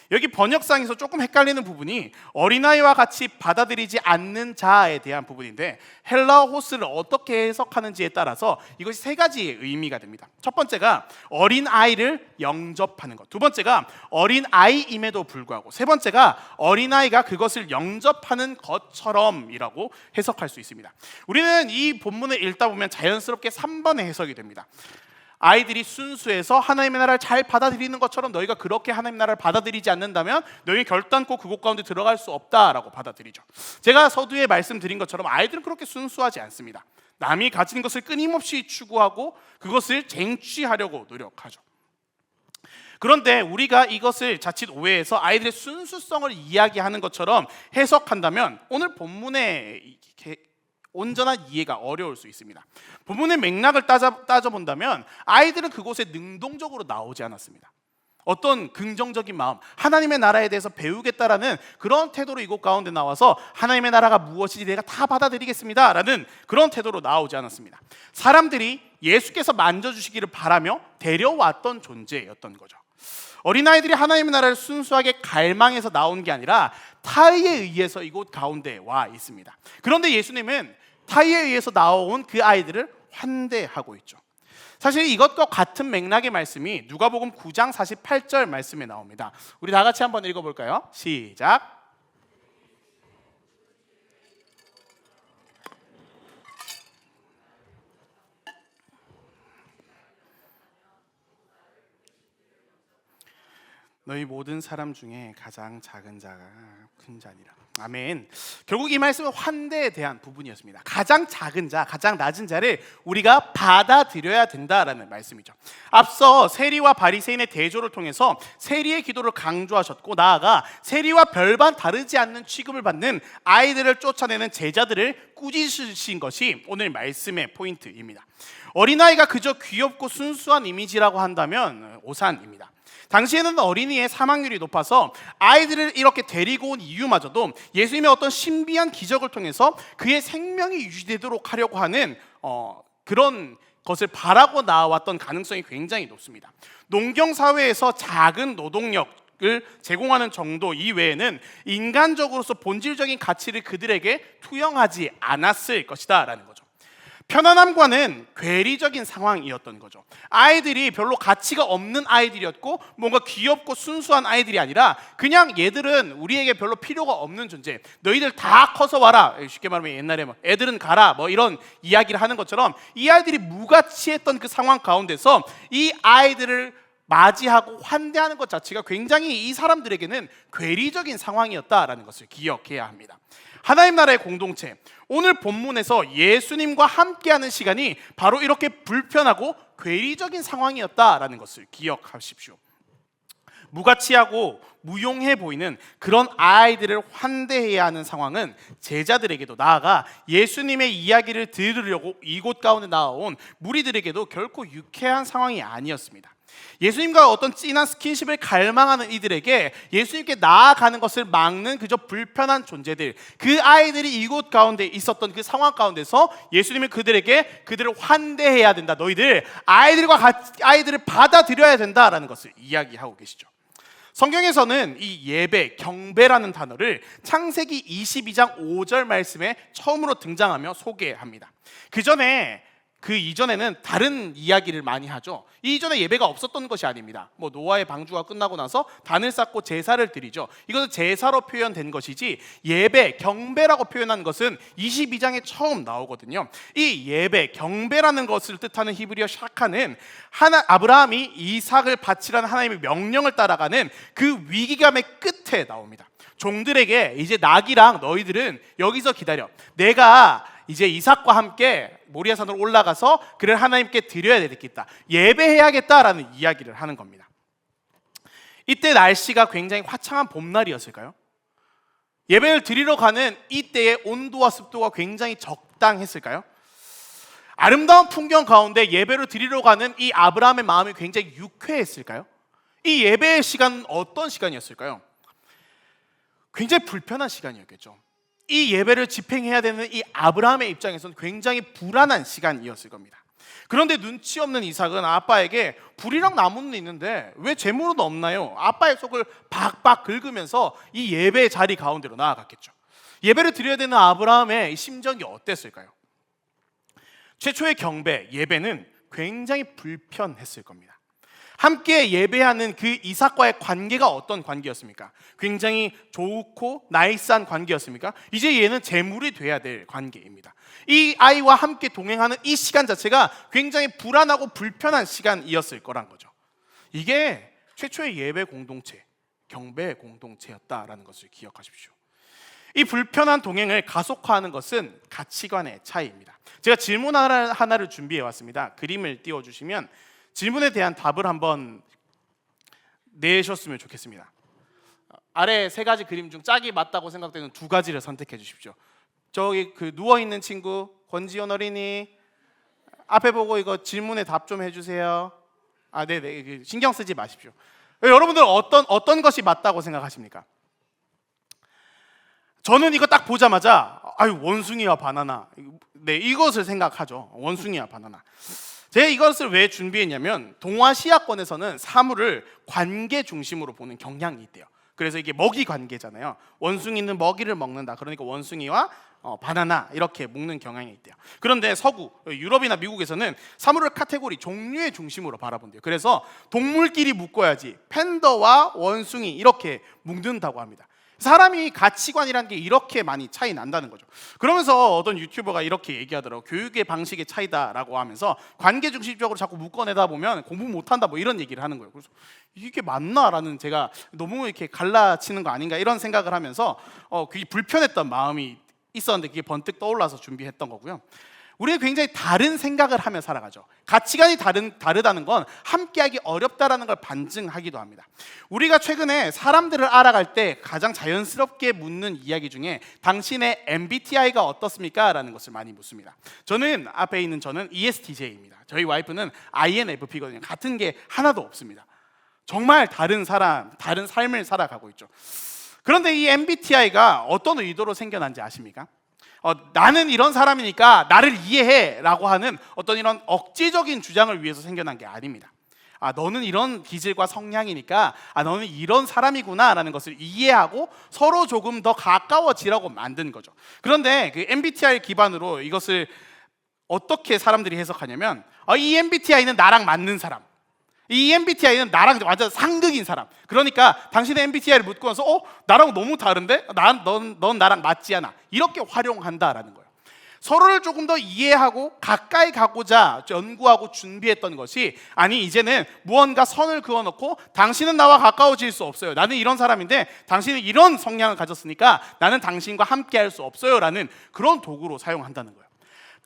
여기 번역상에서 조금 헷갈리는 부분이 어린아이와 같이 받아들이지 않는 자에 대한 부분인데 헬라어 호스를 어떻게 해석하는지에 따라서 이것이 세 가지의 의미가 됩니다. 첫 번째가 어린아이를 영접하는 것, 두 번째가 어린아이임에도 불구하고, 세 번째가 어린아이가 그것을 영접하는 것처럼이라고 해석할 수 있습니다. 우리는 이 본문을 읽다 보면 자연스럽게 3번의 해석이 됩니다. 아이들이 순수해서 하나님의 나라를 잘 받아들이는 것처럼 너희가 그렇게 하나님의 나라를 받아들이지 않는다면 너희는 결단코 그곳 가운데 들어갈 수 없다라고 받아들이죠. 제가 서두에 말씀드린 것처럼 아이들은 그렇게 순수하지 않습니다. 남이 가진 것을 끊임없이 추구하고 그것을 쟁취하려고 노력하죠. 그런데 우리가 이것을 자칫 오해해서 아이들의 순수성을 이야기하는 것처럼 해석한다면 오늘 본문의 온전한 이해가 어려울 수 있습니다. 본문의 맥락을 따져본다면 아이들은 그곳에 능동적으로 나오지 않았습니다. 어떤 긍정적인 마음, 하나님의 나라에 대해서 배우겠다라는 그런 태도로 이곳 가운데 나와서 하나님의 나라가 무엇인지 내가 다 받아들이겠습니다 라는 그런 태도로 나오지 않았습니다. 사람들이 예수께서 만져주시기를 바라며 데려왔던 존재였던 거죠. 어린아이들이 하나님의 나라를 순수하게 갈망해서 나온 게 아니라 타의에 의해서 이곳 가운데 와 있습니다. 그런데 예수님은 타의에 의해서 나온 그 아이들을 환대하고 있죠. 사실 이것과 같은 맥락의 말씀이 누가복음 9장 48절 말씀에 나옵니다. 우리 다 같이 한번 읽어볼까요? 시작. 너희 모든 사람 중에 가장 작은 자가 큰 자니라. 아멘. 결국 이 말씀은 환대에 대한 부분이었습니다. 가장 작은 자, 가장 낮은 자를 우리가 받아들여야 된다라는 말씀이죠. 앞서 세리와 바리새인의 대조를 통해서 세리의 기도를 강조하셨고, 나아가 세리와 별반 다르지 않는 취급을 받는 아이들을 쫓아내는 제자들을 꾸짖으신 것이 오늘 말씀의 포인트입니다. 어린아이가 그저 귀엽고 순수한 이미지라고 한다면 오산입니다. 당시에는 어린이의 사망률이 높아서 아이들을 이렇게 데리고 온 이유마저도 예수님의 어떤 신비한 기적을 통해서 그의 생명이 유지되도록 하려고 하는 그런 것을 바라고 나왔던 가능성이 굉장히 높습니다. 농경 사회에서 작은 노동력을 제공하는 정도 이외에는 인간적으로서 본질적인 가치를 그들에게 투영하지 않았을 것이다 라는 거죠. 편안함과는 괴리적인 상황이었던 거죠. 아이들이 별로 가치가 없는 아이들이었고 뭔가 귀엽고 순수한 아이들이 아니라 그냥 얘들은 우리에게 별로 필요가 없는 존재, 너희들 다 커서 와라, 쉽게 말하면 옛날에 뭐 애들은 가라 뭐 이런 이야기를 하는 것처럼 이 아이들이 무가치했던 그 상황 가운데서 이 아이들을 맞이하고 환대하는 것 자체가 굉장히 이 사람들에게는 괴리적인 상황이었다라는 것을 기억해야 합니다. 하나님 나라의 공동체, 오늘 본문에서 예수님과 함께하는 시간이 바로 이렇게 불편하고 괴리적인 상황이었다라는 것을 기억하십시오. 무가치하고 무용해 보이는 그런 아이들을 환대해야 하는 상황은 제자들에게도, 나아가 예수님의 이야기를 들으려고 이곳 가운데 나온 무리들에게도 결코 유쾌한 상황이 아니었습니다. 예수님과 어떤 진한 스킨십을 갈망하는 이들에게 예수님께 나아가는 것을 막는 그저 불편한 존재들, 그 아이들이 이곳 가운데 있었던 그 상황 가운데서 예수님은 그들에게 그들을 환대해야 된다, 너희들 아이들과 같이 아이들을 받아들여야 된다라는 것을 이야기하고 계시죠. 성경에서는 이 예배, 경배라는 단어를 창세기 22장 5절 말씀에 처음으로 등장하며 소개합니다. 그 이전에는 다른 이야기를 많이 하죠. 이전에 예배가 없었던 것이 아닙니다. 노아의 방주가 끝나고 나서 단을 쌓고 제사를 드리죠. 이것은 제사로 표현된 것이지 예배, 경배라고 표현한 것은 22장에 처음 나오거든요. 이 예배, 경배라는 것을 뜻하는 히브리어 샤카는 아브라함이 이삭을 바치라는 하나님의 명령을 따라가는 그 위기감의 끝에 나옵니다. 종들에게 이제 낙이랑 너희들은 여기서 기다려, 내가 이제 이삭과 함께 모리아산으로 올라가서 그를 하나님께 드려야 되겠다, 예배해야겠다라는 이야기를 하는 겁니다. 이때 날씨가 굉장히 화창한 봄날이었을까요? 예배를 드리러 가는 이때의 온도와 습도가 굉장히 적당했을까요? 아름다운 풍경 가운데 예배를 드리러 가는 이 아브라함의 마음이 굉장히 유쾌했을까요? 이 예배의 시간은 어떤 시간이었을까요? 굉장히 불편한 시간이었겠죠. 이 예배를 집행해야 되는 이 아브라함의 입장에서는 굉장히 불안한 시간이었을 겁니다. 그런데 눈치 없는 이삭은 아빠에게 불이랑 나무는 있는데 왜 제물은 없나요? 아빠의 속을 박박 긁으면서 이 예배의 자리 가운데로 나아갔겠죠. 예배를 드려야 되는 아브라함의 심정이 어땠을까요? 최초의 경배, 예배는 굉장히 불편했을 겁니다. 함께 예배하는 그 이삭과의 관계가 어떤 관계였습니까? 굉장히 좋고 나이스한 관계였습니까? 이제 얘는 제물이 돼야 될 관계입니다. 이 아이와 함께 동행하는 이 시간 자체가 굉장히 불안하고 불편한 시간이었을 거란 거죠. 이게 최초의 예배 공동체, 경배 공동체였다라는 것을 기억하십시오. 이 불편한 동행을 가속화하는 것은 가치관의 차이입니다. 제가 질문 하나를 준비해 왔습니다. 그림을 띄워주시면 질문에 대한 답을 한번 내셨으면 좋겠습니다. 아래 세 가지 그림 중 짝이 맞다고 생각되는 두 가지를 선택해 주십시오. 저기 그 누워 있는 친구 권지연 어린이 앞에 보고 이거 질문에 답 좀 해주세요. 네네, 신경 쓰지 마십시오. 여러분들 어떤 것이 맞다고 생각하십니까? 저는 이거 딱 보자마자 원숭이와 바나나, 이것을 생각하죠. 원숭이와 바나나. 제가 이것을 왜 준비했냐면 동아시아권에서는 사물을 관계 중심으로 보는 경향이 있대요. 그래서 이게 먹이 관계잖아요. 원숭이는 먹이를 먹는다. 그러니까 원숭이와 바나나 이렇게 묶는 경향이 있대요. 그런데 서구 유럽이나 미국에서는 사물을 카테고리, 종류의 중심으로 바라본대요. 그래서 동물끼리 묶어야지 팬더와 원숭이 이렇게 묶는다고 합니다. 사람이 가치관이라는 게 이렇게 많이 차이 난다는 거죠. 그러면서 어떤 유튜버가 이렇게 얘기하더라고요. 교육의 방식의 차이다라고 하면서 관계 중심적으로 자꾸 묶어내다 보면 공부 못한다 이런 얘기를 하는 거예요. 그래서 이게 맞나라는, 제가 너무 이렇게 갈라치는 거 아닌가 이런 생각을 하면서 그게 불편했던 마음이 있었는데 그게 번뜩 떠올라서 준비했던 거고요. 우리는 굉장히 다른 생각을 하며 살아가죠. 가치관이 다르다는 건 함께하기 어렵다라는 걸 반증하기도 합니다. 우리가 최근에 사람들을 알아갈 때 가장 자연스럽게 묻는 이야기 중에 당신의 MBTI가 어떻습니까? 라는 것을 많이 묻습니다. 저는 앞에 있는 저는 ESTJ입니다. 저희 와이프는 INFP거든요. 같은 게 하나도 없습니다. 정말 다른 사람, 다른 삶을 살아가고 있죠. 그런데 이 MBTI가 어떤 의도로 생겨난지 아십니까? 나는 이런 사람이니까 나를 이해해 라고 하는 어떤 이런 억지적인 주장을 위해서 생겨난 게 아닙니다. 너는 이런 기질과 성향이니까 너는 이런 사람이구나 라는 것을 이해하고 서로 조금 더 가까워지라고 만든 거죠. 그런데 그 MBTI 기반으로 이것을 어떻게 사람들이 해석하냐면 이 MBTI는 나랑 맞는 사람, 이 MBTI는 나랑 완전 상극인 사람. 그러니까 당신의 MBTI를 묻고 나서 나랑 너무 다른데? 넌 나랑 맞지 않아. 이렇게 활용한다라는 거예요. 서로를 조금 더 이해하고 가까이 가고자 연구하고 준비했던 것이, 아니 이제는 무언가 선을 그어놓고 당신은 나와 가까워질 수 없어요. 나는 이런 사람인데 당신은 이런 성향을 가졌으니까 나는 당신과 함께 할 수 없어요 라는 그런 도구로 사용한다는 거예요.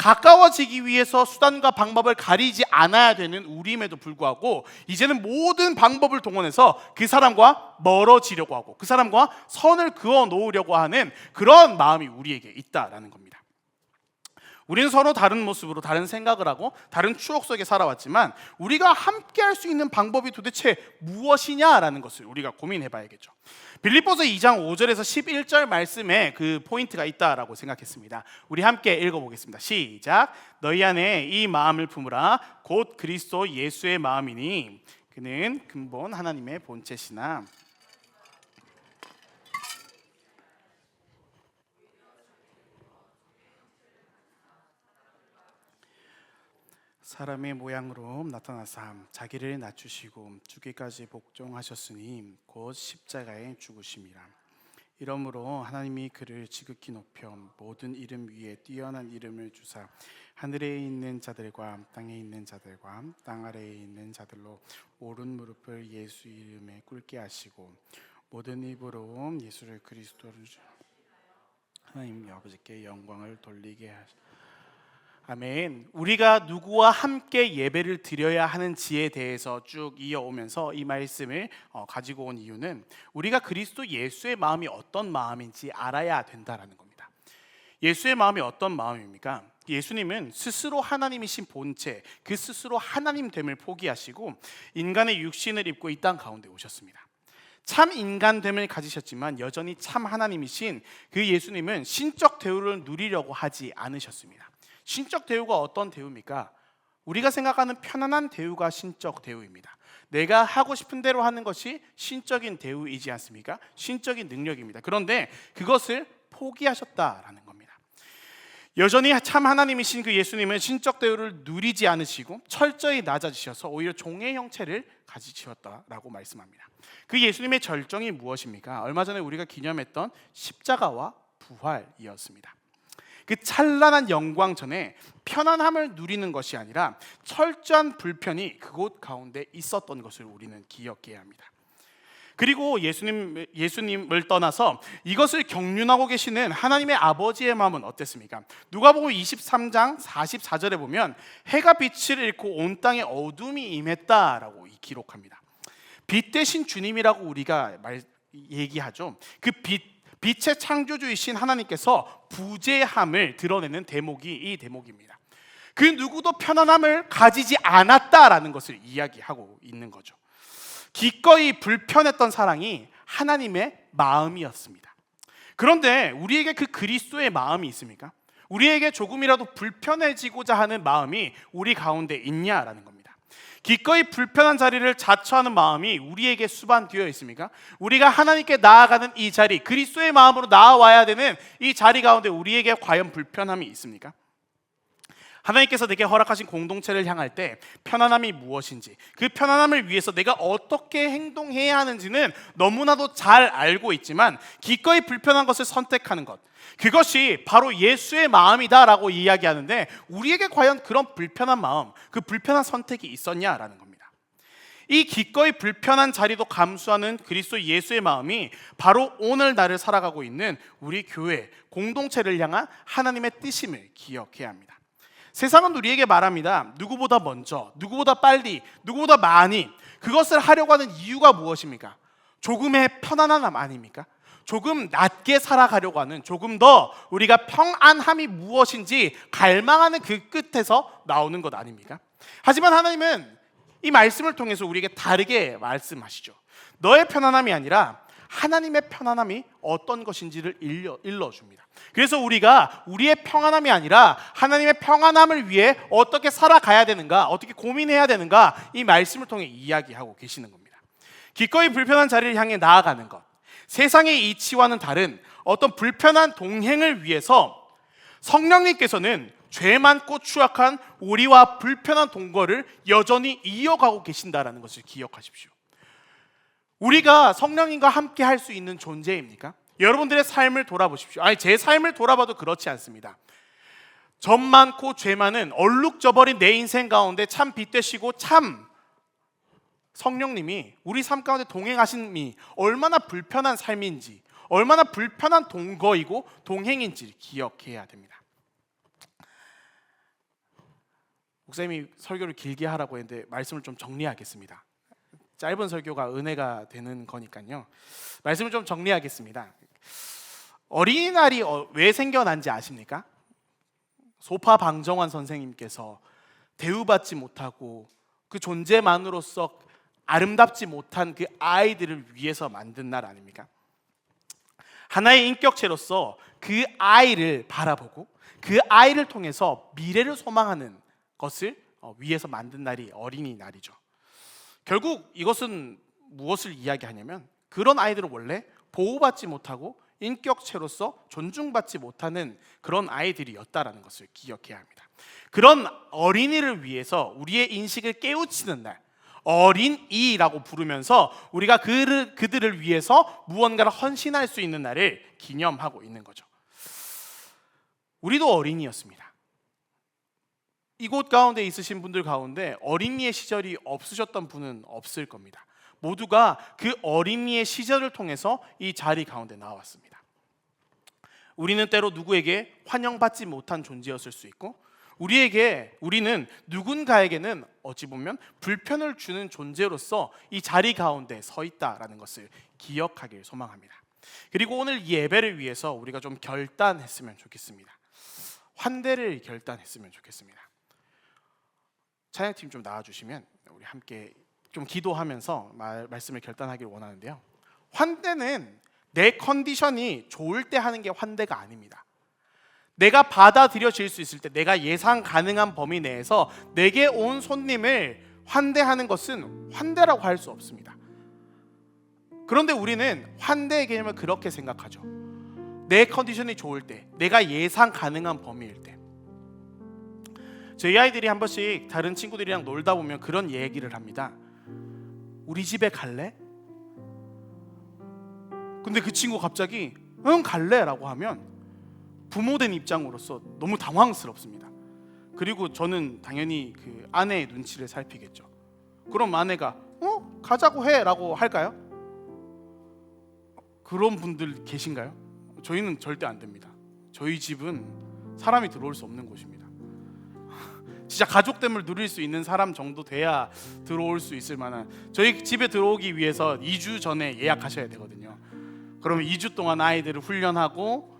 가까워지기 위해서 수단과 방법을 가리지 않아야 되는 우리임에도 불구하고 이제는 모든 방법을 동원해서 그 사람과 멀어지려고 하고 그 사람과 선을 그어 놓으려고 하는 그런 마음이 우리에게 있다라는 겁니다. 우리는 서로 다른 모습으로 다른 생각을 하고 다른 추억 속에 살아왔지만 우리가 함께 할 수 있는 방법이 도대체 무엇이냐라는 것을 우리가 고민해 봐야겠죠. 빌립보서 2장 5절에서 11절 말씀에 그 포인트가 있다라고 생각했습니다. 우리 함께 읽어보겠습니다. 시작. 너희 안에 이 마음을 품으라. 곧 그리스도 예수의 마음이니 그는 근본 하나님의 본체시나. 사람의 모양으로 나타나사 자기를 낮추시고 죽기까지 복종하셨으니 곧 십자가에 죽으심이라. 이러므로 하나님이 그를 지극히 높여 모든 이름 위에 뛰어난 이름을 주사 하늘에 있는 자들과 땅에 있는 자들과 땅 아래에 있는 자들로 오른 무릎을 예수 이름에 꿇게 하시고 모든 입으로 예수를 그리스도를 하나님 아버지께 영광을 돌리게 하시고. 아멘. 우리가 누구와 함께 예배를 드려야 하는지에 대해서 쭉 이어오면서 이 말씀을 가지고 온 이유는 우리가 그리스도 예수의 마음이 어떤 마음인지 알아야 된다라는 겁니다. 예수의 마음이 어떤 마음입니까? 예수님은 스스로 하나님이신 본체, 그 스스로 하나님됨을 포기하시고 인간의 육신을 입고 이 땅 가운데 오셨습니다. 참 인간됨을 가지셨지만 여전히 참 하나님이신 그 예수님은 신적 대우를 누리려고 하지 않으셨습니다. 신적 대우가 어떤 대우입니까? 우리가 생각하는 편안한 대우가 신적 대우입니다. 내가 하고 싶은 대로 하는 것이 신적인 대우이지 않습니까? 신적인 능력입니다. 그런데 그것을 포기하셨다라는 겁니다. 여전히 참 하나님이신 그 예수님은 신적 대우를 누리지 않으시고 철저히 낮아지셔서 오히려 종의 형체를 가지셨다라고 말씀합니다. 그 예수님의 절정이 무엇입니까? 얼마 전에 우리가 기념했던 십자가와 부활이었습니다. 그 찬란한 영광 전에 편안함을 누리는 것이 아니라 철저한 불편이 그곳 가운데 있었던 것을 우리는 기억해야 합니다. 그리고 예수님을 떠나서 이것을 경륜하고 계시는 하나님의 아버지의 마음은 어땠습니까? 누가복음 23장 44절에 보면 해가 빛을 잃고 온 땅에 어둠이 임했다라고 기록합니다. 빛 대신 주님이라고 우리가 얘기하죠. 그 빛의 창조주이신 하나님께서 부재함을 드러내는 대목이 이 대목입니다. 그 누구도 편안함을 가지지 않았다라는 것을 이야기하고 있는 거죠. 기꺼이 불편했던 사랑이 하나님의 마음이었습니다. 그런데 우리에게 그 그리스도의 마음이 있습니까? 우리에게 조금이라도 불편해지고자 하는 마음이 우리 가운데 있냐라는 겁니다. 기꺼이 불편한 자리를 자처하는 마음이 우리에게 수반되어 있습니까? 우리가 하나님께 나아가는 이 자리, 그리스도의 마음으로 나아와야 되는 이 자리 가운데 우리에게 과연 불편함이 있습니까? 하나님께서 내게 허락하신 공동체를 향할 때 편안함이 무엇인지, 그 편안함을 위해서 내가 어떻게 행동해야 하는지는 너무나도 잘 알고 있지만 기꺼이 불편한 것을 선택하는 것, 그것이 바로 예수의 마음이다라고 이야기하는데 우리에게 과연 그런 불편한 마음, 그 불편한 선택이 있었냐라는 겁니다. 이 기꺼이 불편한 자리도 감수하는 그리스도 예수의 마음이 바로 오늘 나를 살아가고 있는 우리 교회 공동체를 향한 하나님의 뜻임을 기억해야 합니다. 세상은 우리에게 말합니다. 누구보다 먼저, 누구보다 빨리, 누구보다 많이. 그것을 하려고 하는 이유가 무엇입니까? 조금의 편안함 아닙니까? 조금 낮게 살아가려고 하는, 조금 더 우리가 평안함이 무엇인지 갈망하는 그 끝에서 나오는 것 아닙니까? 하지만 하나님은 이 말씀을 통해서 우리에게 다르게 말씀하시죠. 너의 편안함이 아니라 하나님의 편안함이 어떤 것인지를 일러줍니다. 그래서 우리가 우리의 평안함이 아니라 하나님의 평안함을 위해 어떻게 살아가야 되는가, 어떻게 고민해야 되는가, 이 말씀을 통해 이야기하고 계시는 겁니다. 기꺼이 불편한 자리를 향해 나아가는 것, 세상의 이치와는 다른 어떤 불편한 동행을 위해서 성령님께서는 죄 많고 추악한 우리와 불편한 동거를 여전히 이어가고 계신다는 것을 기억하십시오. 우리가 성령님과 함께 할 수 있는 존재입니까? 여러분들의 삶을 돌아보십시오. 아니, 제 삶을 돌아봐도 그렇지 않습니다. 점 많고 죄 많은 얼룩져버린 내 인생 가운데 참 빛되시고 참 성령님이 우리 삶 가운데 동행하심이 얼마나 불편한 삶인지, 얼마나 불편한 동거이고 동행인지를 기억해야 됩니다. 목사님이 설교를 길게 하라고 했는데 말씀을 좀 정리하겠습니다. 짧은 설교가 은혜가 되는 거니까요. 말씀을 좀 정리하겠습니다. 어린이날이 왜 생겨난지 아십니까? 소파 방정환 선생님께서 대우받지 못하고 그 존재만으로서 아름답지 못한 그 아이들을 위해서 만든 날 아닙니까? 하나의 인격체로서 그 아이를 바라보고 그 아이를 통해서 미래를 소망하는 것을 위해서 만든 날이 어린이날이죠. 결국 이것은 무엇을 이야기하냐면 그런 아이들은 원래 보호받지 못하고 인격체로서 존중받지 못하는 그런 아이들이었다라는 것을 기억해야 합니다. 그런 어린이를 위해서 우리의 인식을 깨우치는 날, 어린이라고 부르면서 우리가 그들을 위해서 무언가를 헌신할 수 있는 날을 기념하고 있는 거죠. 우리도 어린이였습니다. 이곳 가운데 있으신 분들 가운데 어린이의 시절이 없으셨던 분은 없을 겁니다. 모두가 그 어린이의 시절을 통해서 이 자리 가운데 나왔습니다. 우리는 때로 누구에게 환영받지 못한 존재였을 수 있고 우리는 누군가에게는 어찌 보면 불편을 주는 존재로서 이 자리 가운데 서 있다라는 것을 기억하길 소망합니다. 그리고 오늘 이 예배를 위해서 우리가 좀 결단했으면 좋겠습니다. 환대를 결단했으면 좋겠습니다. 찬양팀 좀 나와주시면 우리 함께 좀 기도하면서 말씀을 결단하길 원하는데요. 환대는 내 컨디션이 좋을 때 하는 게 환대가 아닙니다. 내가 받아들여질 수 있을 때, 내가 예상 가능한 범위 내에서 내게 온 손님을 환대하는 것은 환대라고 할 수 없습니다. 그런데 우리는 환대의 개념을 그렇게 생각하죠. 내 컨디션이 좋을 때, 내가 예상 가능한 범위일 때. 저희 아이들이 한 번씩 다른 친구들이랑 놀다 보면 그런 얘기를 합니다. 우리 집에 갈래? 근데 그 친구 갑자기 응 갈래 라고 하면 부모된 입장으로서 너무 당황스럽습니다. 그리고 저는 당연히 그 아내의 눈치를 살피겠죠. 그럼 아내가 가자고 해 라고 할까요? 그런 분들 계신가요? 저희는 절대 안 됩니다. 저희 집은 사람이 들어올 수 없는 곳입니다. 진짜 가족됨을 누릴 수 있는 사람 정도 돼야 들어올 수 있을 만한, 저희 집에 들어오기 위해서 2주 전에 예약하셔야 되거든요. 그러면 2주 동안 아이들을 훈련하고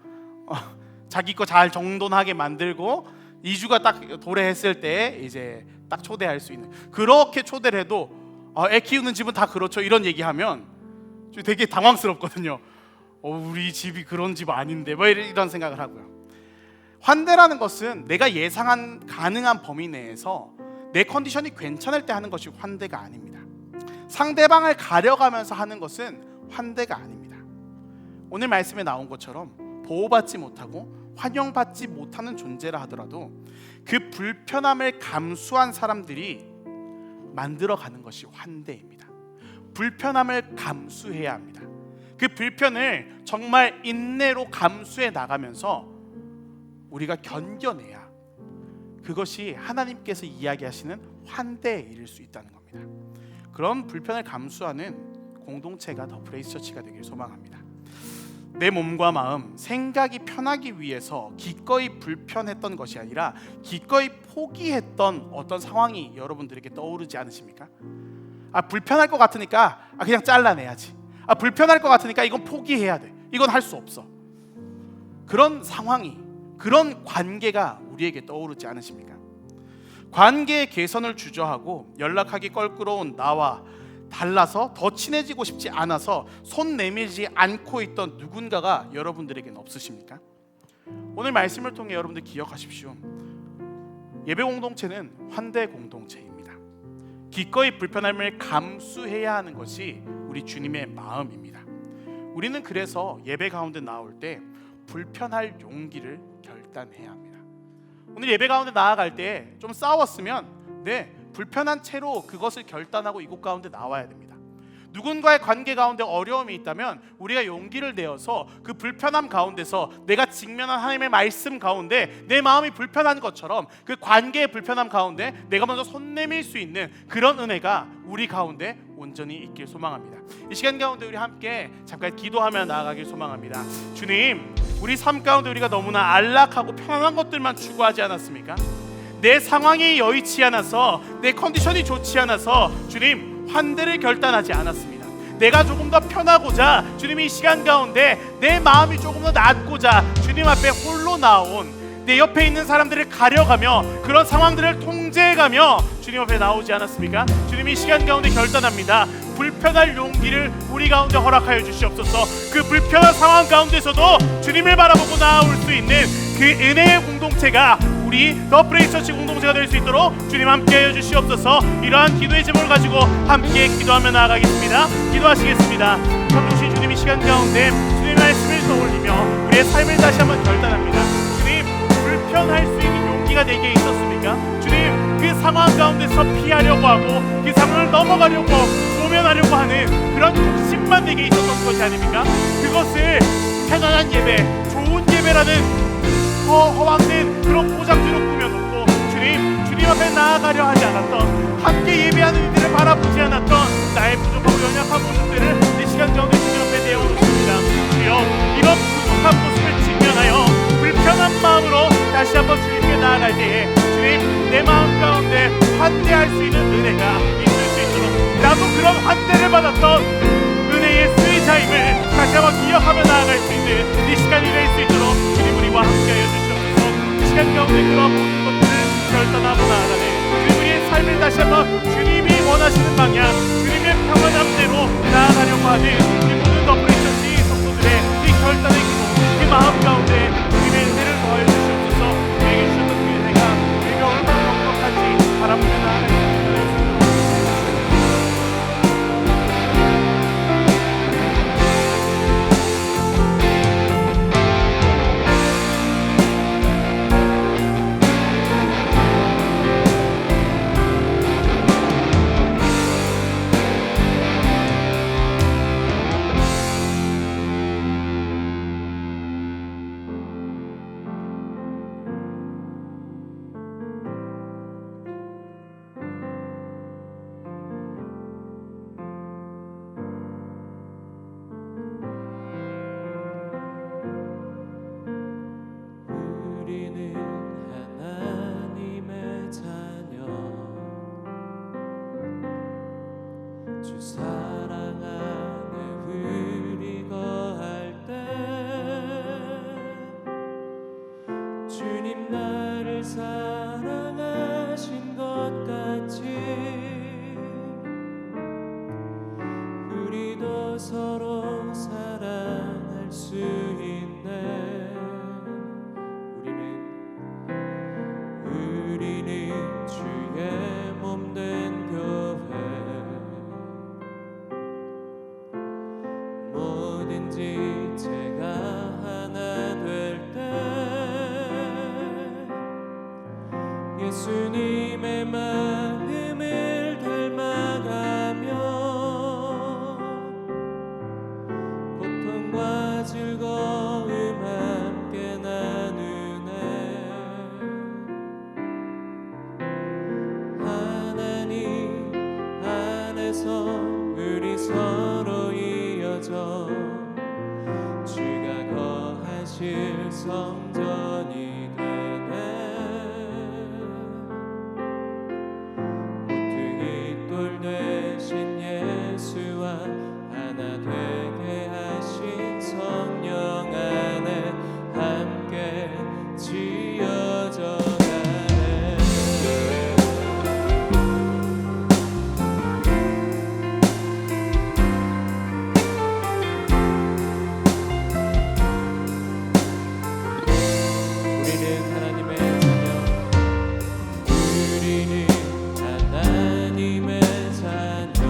자기 거 잘 정돈하게 만들고 2주가 딱 도래했을 때 이제 딱 초대할 수 있는, 그렇게 초대를 해도 애 키우는 집은 다 그렇죠 이런 얘기하면 되게 당황스럽거든요. 우리 집이 그런 집 아닌데 뭐 이런 생각을 하고요. 환대라는 것은 내가 예상한 가능한 범위 내에서 내 컨디션이 괜찮을 때 하는 것이 환대가 아닙니다. 상대방을 가려가면서 하는 것은 환대가 아닙니다. 오늘 말씀에 나온 것처럼 보호받지 못하고 환영받지 못하는 존재라 하더라도 그 불편함을 감수한 사람들이 만들어가는 것이 환대입니다. 불편함을 감수해야 합니다. 그 불편을 정말 인내로 감수해 나가면서 우리가 견뎌내야 그것이 하나님께서 이야기하시는 환대에 이를 수 있다는 겁니다. 그런 불편을 감수하는 공동체가 더 브레이스 처치가 되길 소망합니다. 내 몸과 마음, 생각이 편하기 위해서 기꺼이 불편했던 것이 아니라 기꺼이 포기했던 어떤 상황이 여러분들에게 떠오르지 않으십니까? 불편할 것 같으니까 그냥 잘라내야지. 불편할 것 같으니까 이건 포기해야 돼. 이건 할 수 없어. 그런 상황이, 그런 관계가 우리에게 떠오르지 않으십니까? 관계의 개선을 주저하고 연락하기 껄끄러운 나와 달라서 더 친해지고 싶지 않아서 손 내밀지 않고 있던 누군가가 여러분들에게는 없으십니까? 오늘 말씀을 통해 여러분들 기억하십시오. 예배 공동체는 환대 공동체입니다. 기꺼이 불편함을 감수해야 하는 것이 우리 주님의 마음입니다. 우리는 그래서 예배 가운데 나올 때 불편할 용기를 결단해야 합니다. 오늘 예배 가운데 나아갈 때 좀 싸웠으면 불편한 채로 그것을 결단하고 이곳 가운데 나와야 됩니다. 누군가의 관계 가운데 어려움이 있다면 우리가 용기를 내어서 그 불편함 가운데서 내가 직면한 하나님의 말씀 가운데 내 마음이 불편한 것처럼 그 관계의 불편함 가운데 내가 먼저 손 내밀 수 있는 그런 은혜가 우리 가운데 온전히 있길 소망합니다. 이 시간 가운데 우리 함께 잠깐 기도하며 나아가길 소망합니다. 주님, 우리 삶 가운데 우리가 너무나 안락하고 편안한 것들만 추구하지 않았습니까? 내 상황이 여의치 않아서, 내 컨디션이 좋지 않아서 주님 환대를 결단하지 않았습니다. 내가 조금 더 편하고자 주님이 이 시간 가운데 내 마음이 조금 더 낫고자 주님 앞에 홀로 나온, 내 옆에 있는 사람들을 가려가며 그런 상황들을 통제해가며 주님 앞에 나오지 않았습니까? 주님이 이 시간 가운데 결단합니다. 불편할 용기를 우리 가운데 허락하여 주시옵소서. 그 불편한 상황 가운데서도 주님을 바라보고 나아올 수 있는 그 은혜의 공동체가 우리 더 프레이스 처치 공동체가 될 수 있도록 주님 함께하여 주시옵소서. 이러한 기도의 제목을 가지고 함께 기도하며 나아가겠습니다. 기도하시겠습니다. 전능신 주님, 이 시간 가운데 주님의 말씀을 떠올리며 우리의 삶을 다시 한번 결단합니다. 주님, 불편할 수 있는 용기가 내게 있었습니까? 주님, 그 상황 가운데서 피하려고 하고 그 상황을 넘어가려고 모면하려고 하는 그런 욕심만 내게 있었던 것이 아닙니까? 그것을 편안한 예배, 좋은 예배라는 허황된 그런 포장지로 꾸며놓고 주님 앞에 나아가려 하지 않았던, 함께 예배하는 이들을 바라보지 않았던 나의 부족하고 연약한 모습들을 이 시간 가운데 주님 앞에 내어놓습니다. 주여, 이런 부족한 모습을 직면하여 불편한 마음으로 다시 한번 주님께 나아갈 때에 주님, 내 마음 가운데 환대할 수 있는 은혜가 있을 수 있도록, 나도 그런 환대를 받았던 은혜의 수혜자임을 다시 한번 기억하며 나아갈 수 있는 이 시간이 될 수 있도록 주님 우리와 함께하여 주시옵소서. 이 시간 가운데 그런 모든 것들을 결단하고 나아가네 주님, 우리의 삶을 다시 한번 주님이 원하시는 방향, 주님의 평안함대로 나아가려고 하는 이 모든 더프레이처치 성도들의 이 결단의 기도, 그 마음 가운데 주님의 은혜를 더하여 주시옵소서. 우리에게 주셨던 그 은혜가 우리가 얼마나 넉넉한지 바라보며 나아갈 수 있도록 사랑하신 것 같이 우리도 서로 사랑할 수 있네. 우리는 주의 몸된 교회, 뭐든지 제가 하나 될 때 예수님의 마음을 닮아가며 고통과 즐거움 함께 나누네. 하나님 안에서 우리 서로 이어져 주가 거하실 성전이 예수와 하나 되게 하신 성령 안에 함께 지어져 가네. 우리는 하나님의 자녀, 우리는 하나님의 자녀.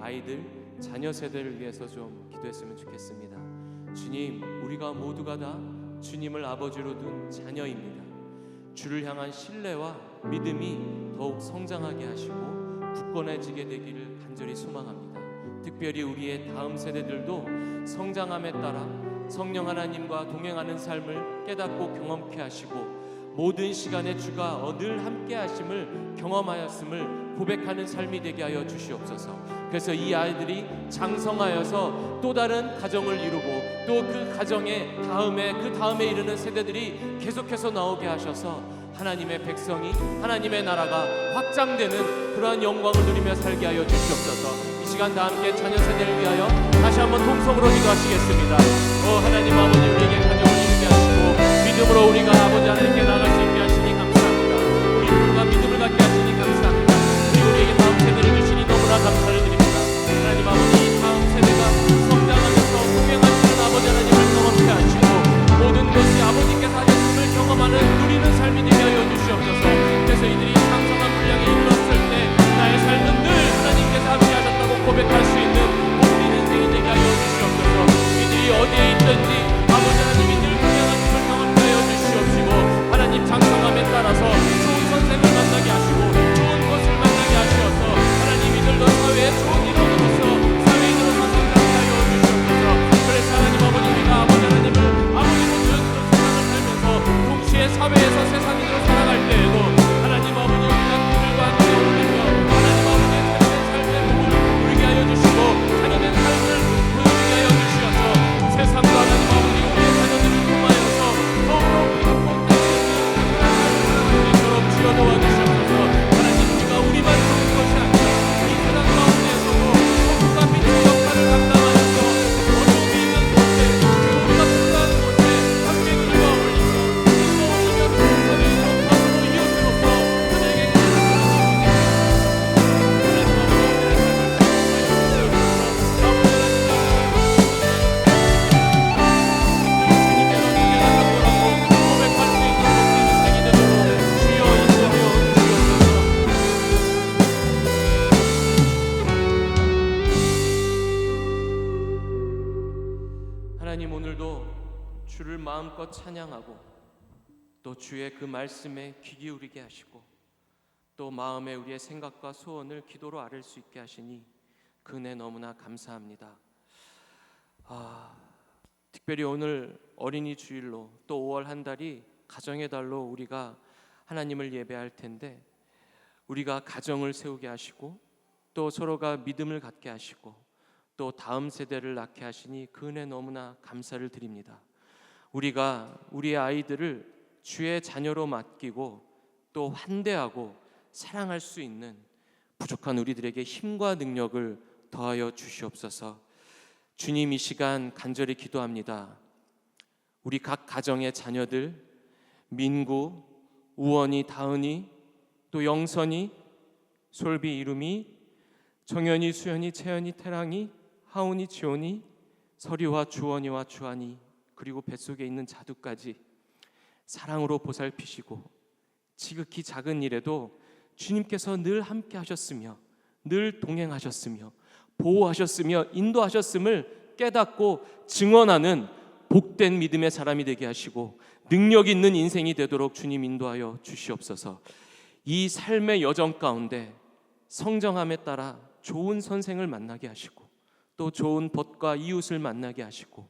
아이들, 자녀 세대를 위해서 좀 기도했으면 좋겠습니다. 주님, 우리가 모두가 다 주님을 아버지로 둔 자녀입니다. 주를 향한 신뢰와 믿음이 더욱 성장하게 하시고 굳건해지게 되기를 간절히 소망합니다. 특별히 우리의 다음 세대들도 성장함에 따라 성령 하나님과 동행하는 삶을 깨닫고 경험케 하시고 모든 시간에 주가 늘 함께 하심을 경험하였음을 고백하는 삶이 되게 하여 주시옵소서. 그래서 이 아이들이 장성하여서 또 다른 가정을 이루고 또 그 가정의 그 다음에 이르는 세대들이 계속해서 나오게 하셔서 하나님의 백성이, 하나님의 나라가 확장되는 그러한 영광을 누리며 살게 하여 주시옵소서. 이 시간 다 함께 자녀 세대를 위하여 다시 한번 통성으로 기도하시겠습니다. 하나님 아버지, 우리에게 가정을 이루게 하시고 믿음으로 우리가 아버지 하나님께 나갈 수 있게 하시니 감사합니다. 우리 모두가 믿음을 갖게 하시니 감사합니다. 그리고 우리에게 다음 세대를 주시니 너무나 감사를 드립니다. 하나님 아버지, 다음 세대가 성장하면서 동행하시는 아버지 하나님을 경험케 하시고 모든 것이 아버지께서 하셨음을 경험하는 누리는 삶이 되게 하여 주시옵소서. 그래서 이들이 장성한 분량에 이르렀을 때 나의 삶은 늘 하나님께서 함께 하셨다고 고백할 수 있는 복된 인생이 되게 하여 주시옵소서. 이들이 어디에 있든지 아버지 하나님이 늘 동행하심을 경험케 하여 주시옵시고 하나님 장성함에 따라서 좋은 선생을 만나게 하시고 좋은 것을 만나게 하시어서 하나님 이들도 사회에 좋은 인원으로서 사회인으로서 성장케 하여 주시옵소서. 그래서 하나님 아버지, 우리가 아버지 하나님을 아버지로 든 세상을 살면서 동시에 사회에서 세상인으로 살아갈 때에도 하나님 아버지, 우리가 그들과 함께 어울리며 하나님 아버지의 자녀된 삶의 복을 누리게 하여 주시고 자녀된 삶을 누리게 하여 주시어서 세상과 하나님 아버지 우리의 자녀들을 통하여서 더욱더 행복한 삶을 살아갈 수 있도록 주여 도와주시옵소서. 하나님, 우리가 우리만 좋은 것이 아니라 이 세상 가운데에서도 성부가 빛의 역할을 감당하여서 어려움이 있는 곳에 우리가 필요한 곳에 함께 그들과 어울리며 그들과 어울리며 사회인으로 가족으로 이웃으로서 그들에게 하나님, 오늘도 주를 마음껏 찬양하고 또 주의 그 말씀에 귀 기울이게 하시고 또 마음에 우리의 생각과 소원을 기도로 아뢰 수 있게 하시니 그 은혜 너무나 감사합니다. 특별히 오늘 어린이 주일로 또 5월 한 달이 가정의 달로 우리가 하나님을 예배할 텐데 우리가 가정을 세우게 하시고 또 서로가 믿음을 갖게 하시고 또 다음 세대를 낳게 하시니 그 은혜 너무나 감사를 드립니다. 우리가 우리의 아이들을 주의 자녀로 맡기고 또 환대하고 사랑할 수 있는 부족한 우리들에게 힘과 능력을 더하여 주시옵소서. 주님, 이 시간 간절히 기도합니다. 우리 각 가정의 자녀들, 민구, 우원이, 다은이, 또 영선이, 솔비, 이름이, 정연이, 수연이, 채연이, 태랑이, 하온이, 지온이, 서리와 주원이와 주한이, 그리고 뱃속에 있는 자두까지 사랑으로 보살피시고 지극히 작은 일에도 주님께서 늘 함께 하셨으며 늘 동행하셨으며 보호하셨으며 인도하셨음을 깨닫고 증언하는 복된 믿음의 사람이 되게 하시고 능력 있는 인생이 되도록 주님 인도하여 주시옵소서. 이 삶의 여정 가운데 성장함에 따라 좋은 선생을 만나게 하시고 또 좋은 벗과 이웃을 만나게 하시고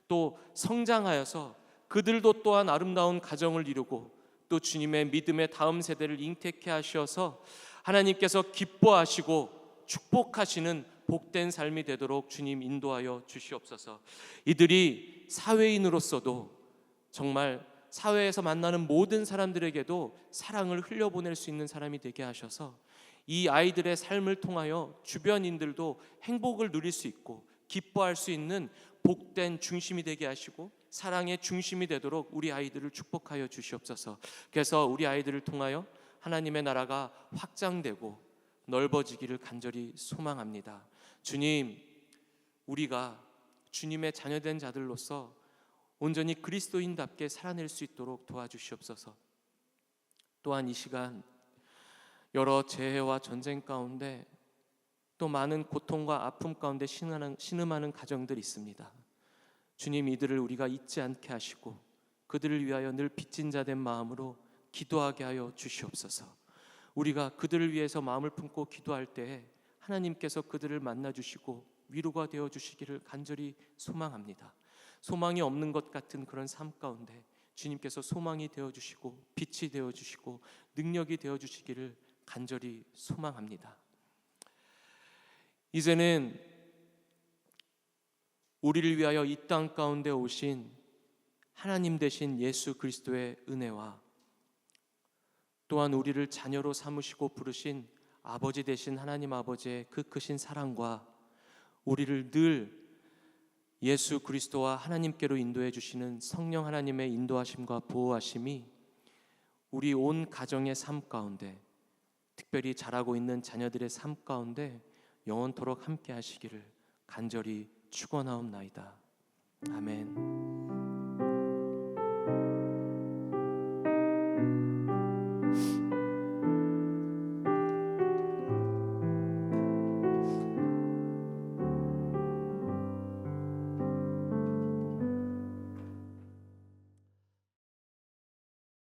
또 성장하여서 그들도 또한 아름다운 가정을 이루고 또 주님의 믿음의 다음 세대를 잉태케 하셔서 하나님께서 기뻐하시고 축복하시는 복된 삶이 되도록 주님 인도하여 주시옵소서. 이들이 사회인으로서도 정말 사회에서 만나는 모든 사람들에게도 사랑을 흘려보낼 수 있는 사람이 되게 하셔서 이 아이들의 삶을 통하여 주변인들도 행복을 누릴 수 있고 기뻐할 수 있는 복된 중심이 되게 하시고 사랑의 중심이 되도록 우리 아이들을 축복하여 주시옵소서. 그래서 우리 아이들을 통하여 하나님의 나라가 확장되고 넓어지기를 간절히 소망합니다. 주님, 우리가 주님의 자녀된 자들로서 온전히 그리스도인답게 살아낼 수 있도록 도와주시옵소서. 또한 이 시간 여러 재해와 전쟁 가운데 또 많은 고통과 아픔 가운데 신음하는 가정들이 있습니다. 주님, 이들을 우리가 잊지 않게 하시고 그들을 위하여 늘 빚진 자 된 마음으로 기도하게 하여 주시옵소서. 우리가 그들을 위해서 마음을 품고 기도할 때에 하나님께서 그들을 만나 주시고 위로가 되어 주시기를 간절히 소망합니다. 소망이 없는 것 같은 그런 삶 가운데 주님께서 소망이 되어 주시고 빛이 되어 주시고 능력이 되어 주시기를 간절히 소망합니다. 이제는 우리를 위하여 이 땅 가운데 오신 하나님 되신 예수 그리스도의 은혜와 또한 우리를 자녀로 삼으시고 부르신 아버지 되신 하나님 아버지의 그 크신 사랑과 우리를 늘 예수 그리스도와 하나님께로 인도해 주시는 성령 하나님의 인도하심과 보호하심이 우리 온 가정의 삶 가운데, 특별히 자라고 있는 자녀들의 삶 가운데 영원토록 함께 하시기를 간절히 축원하옵나이다. 아멘.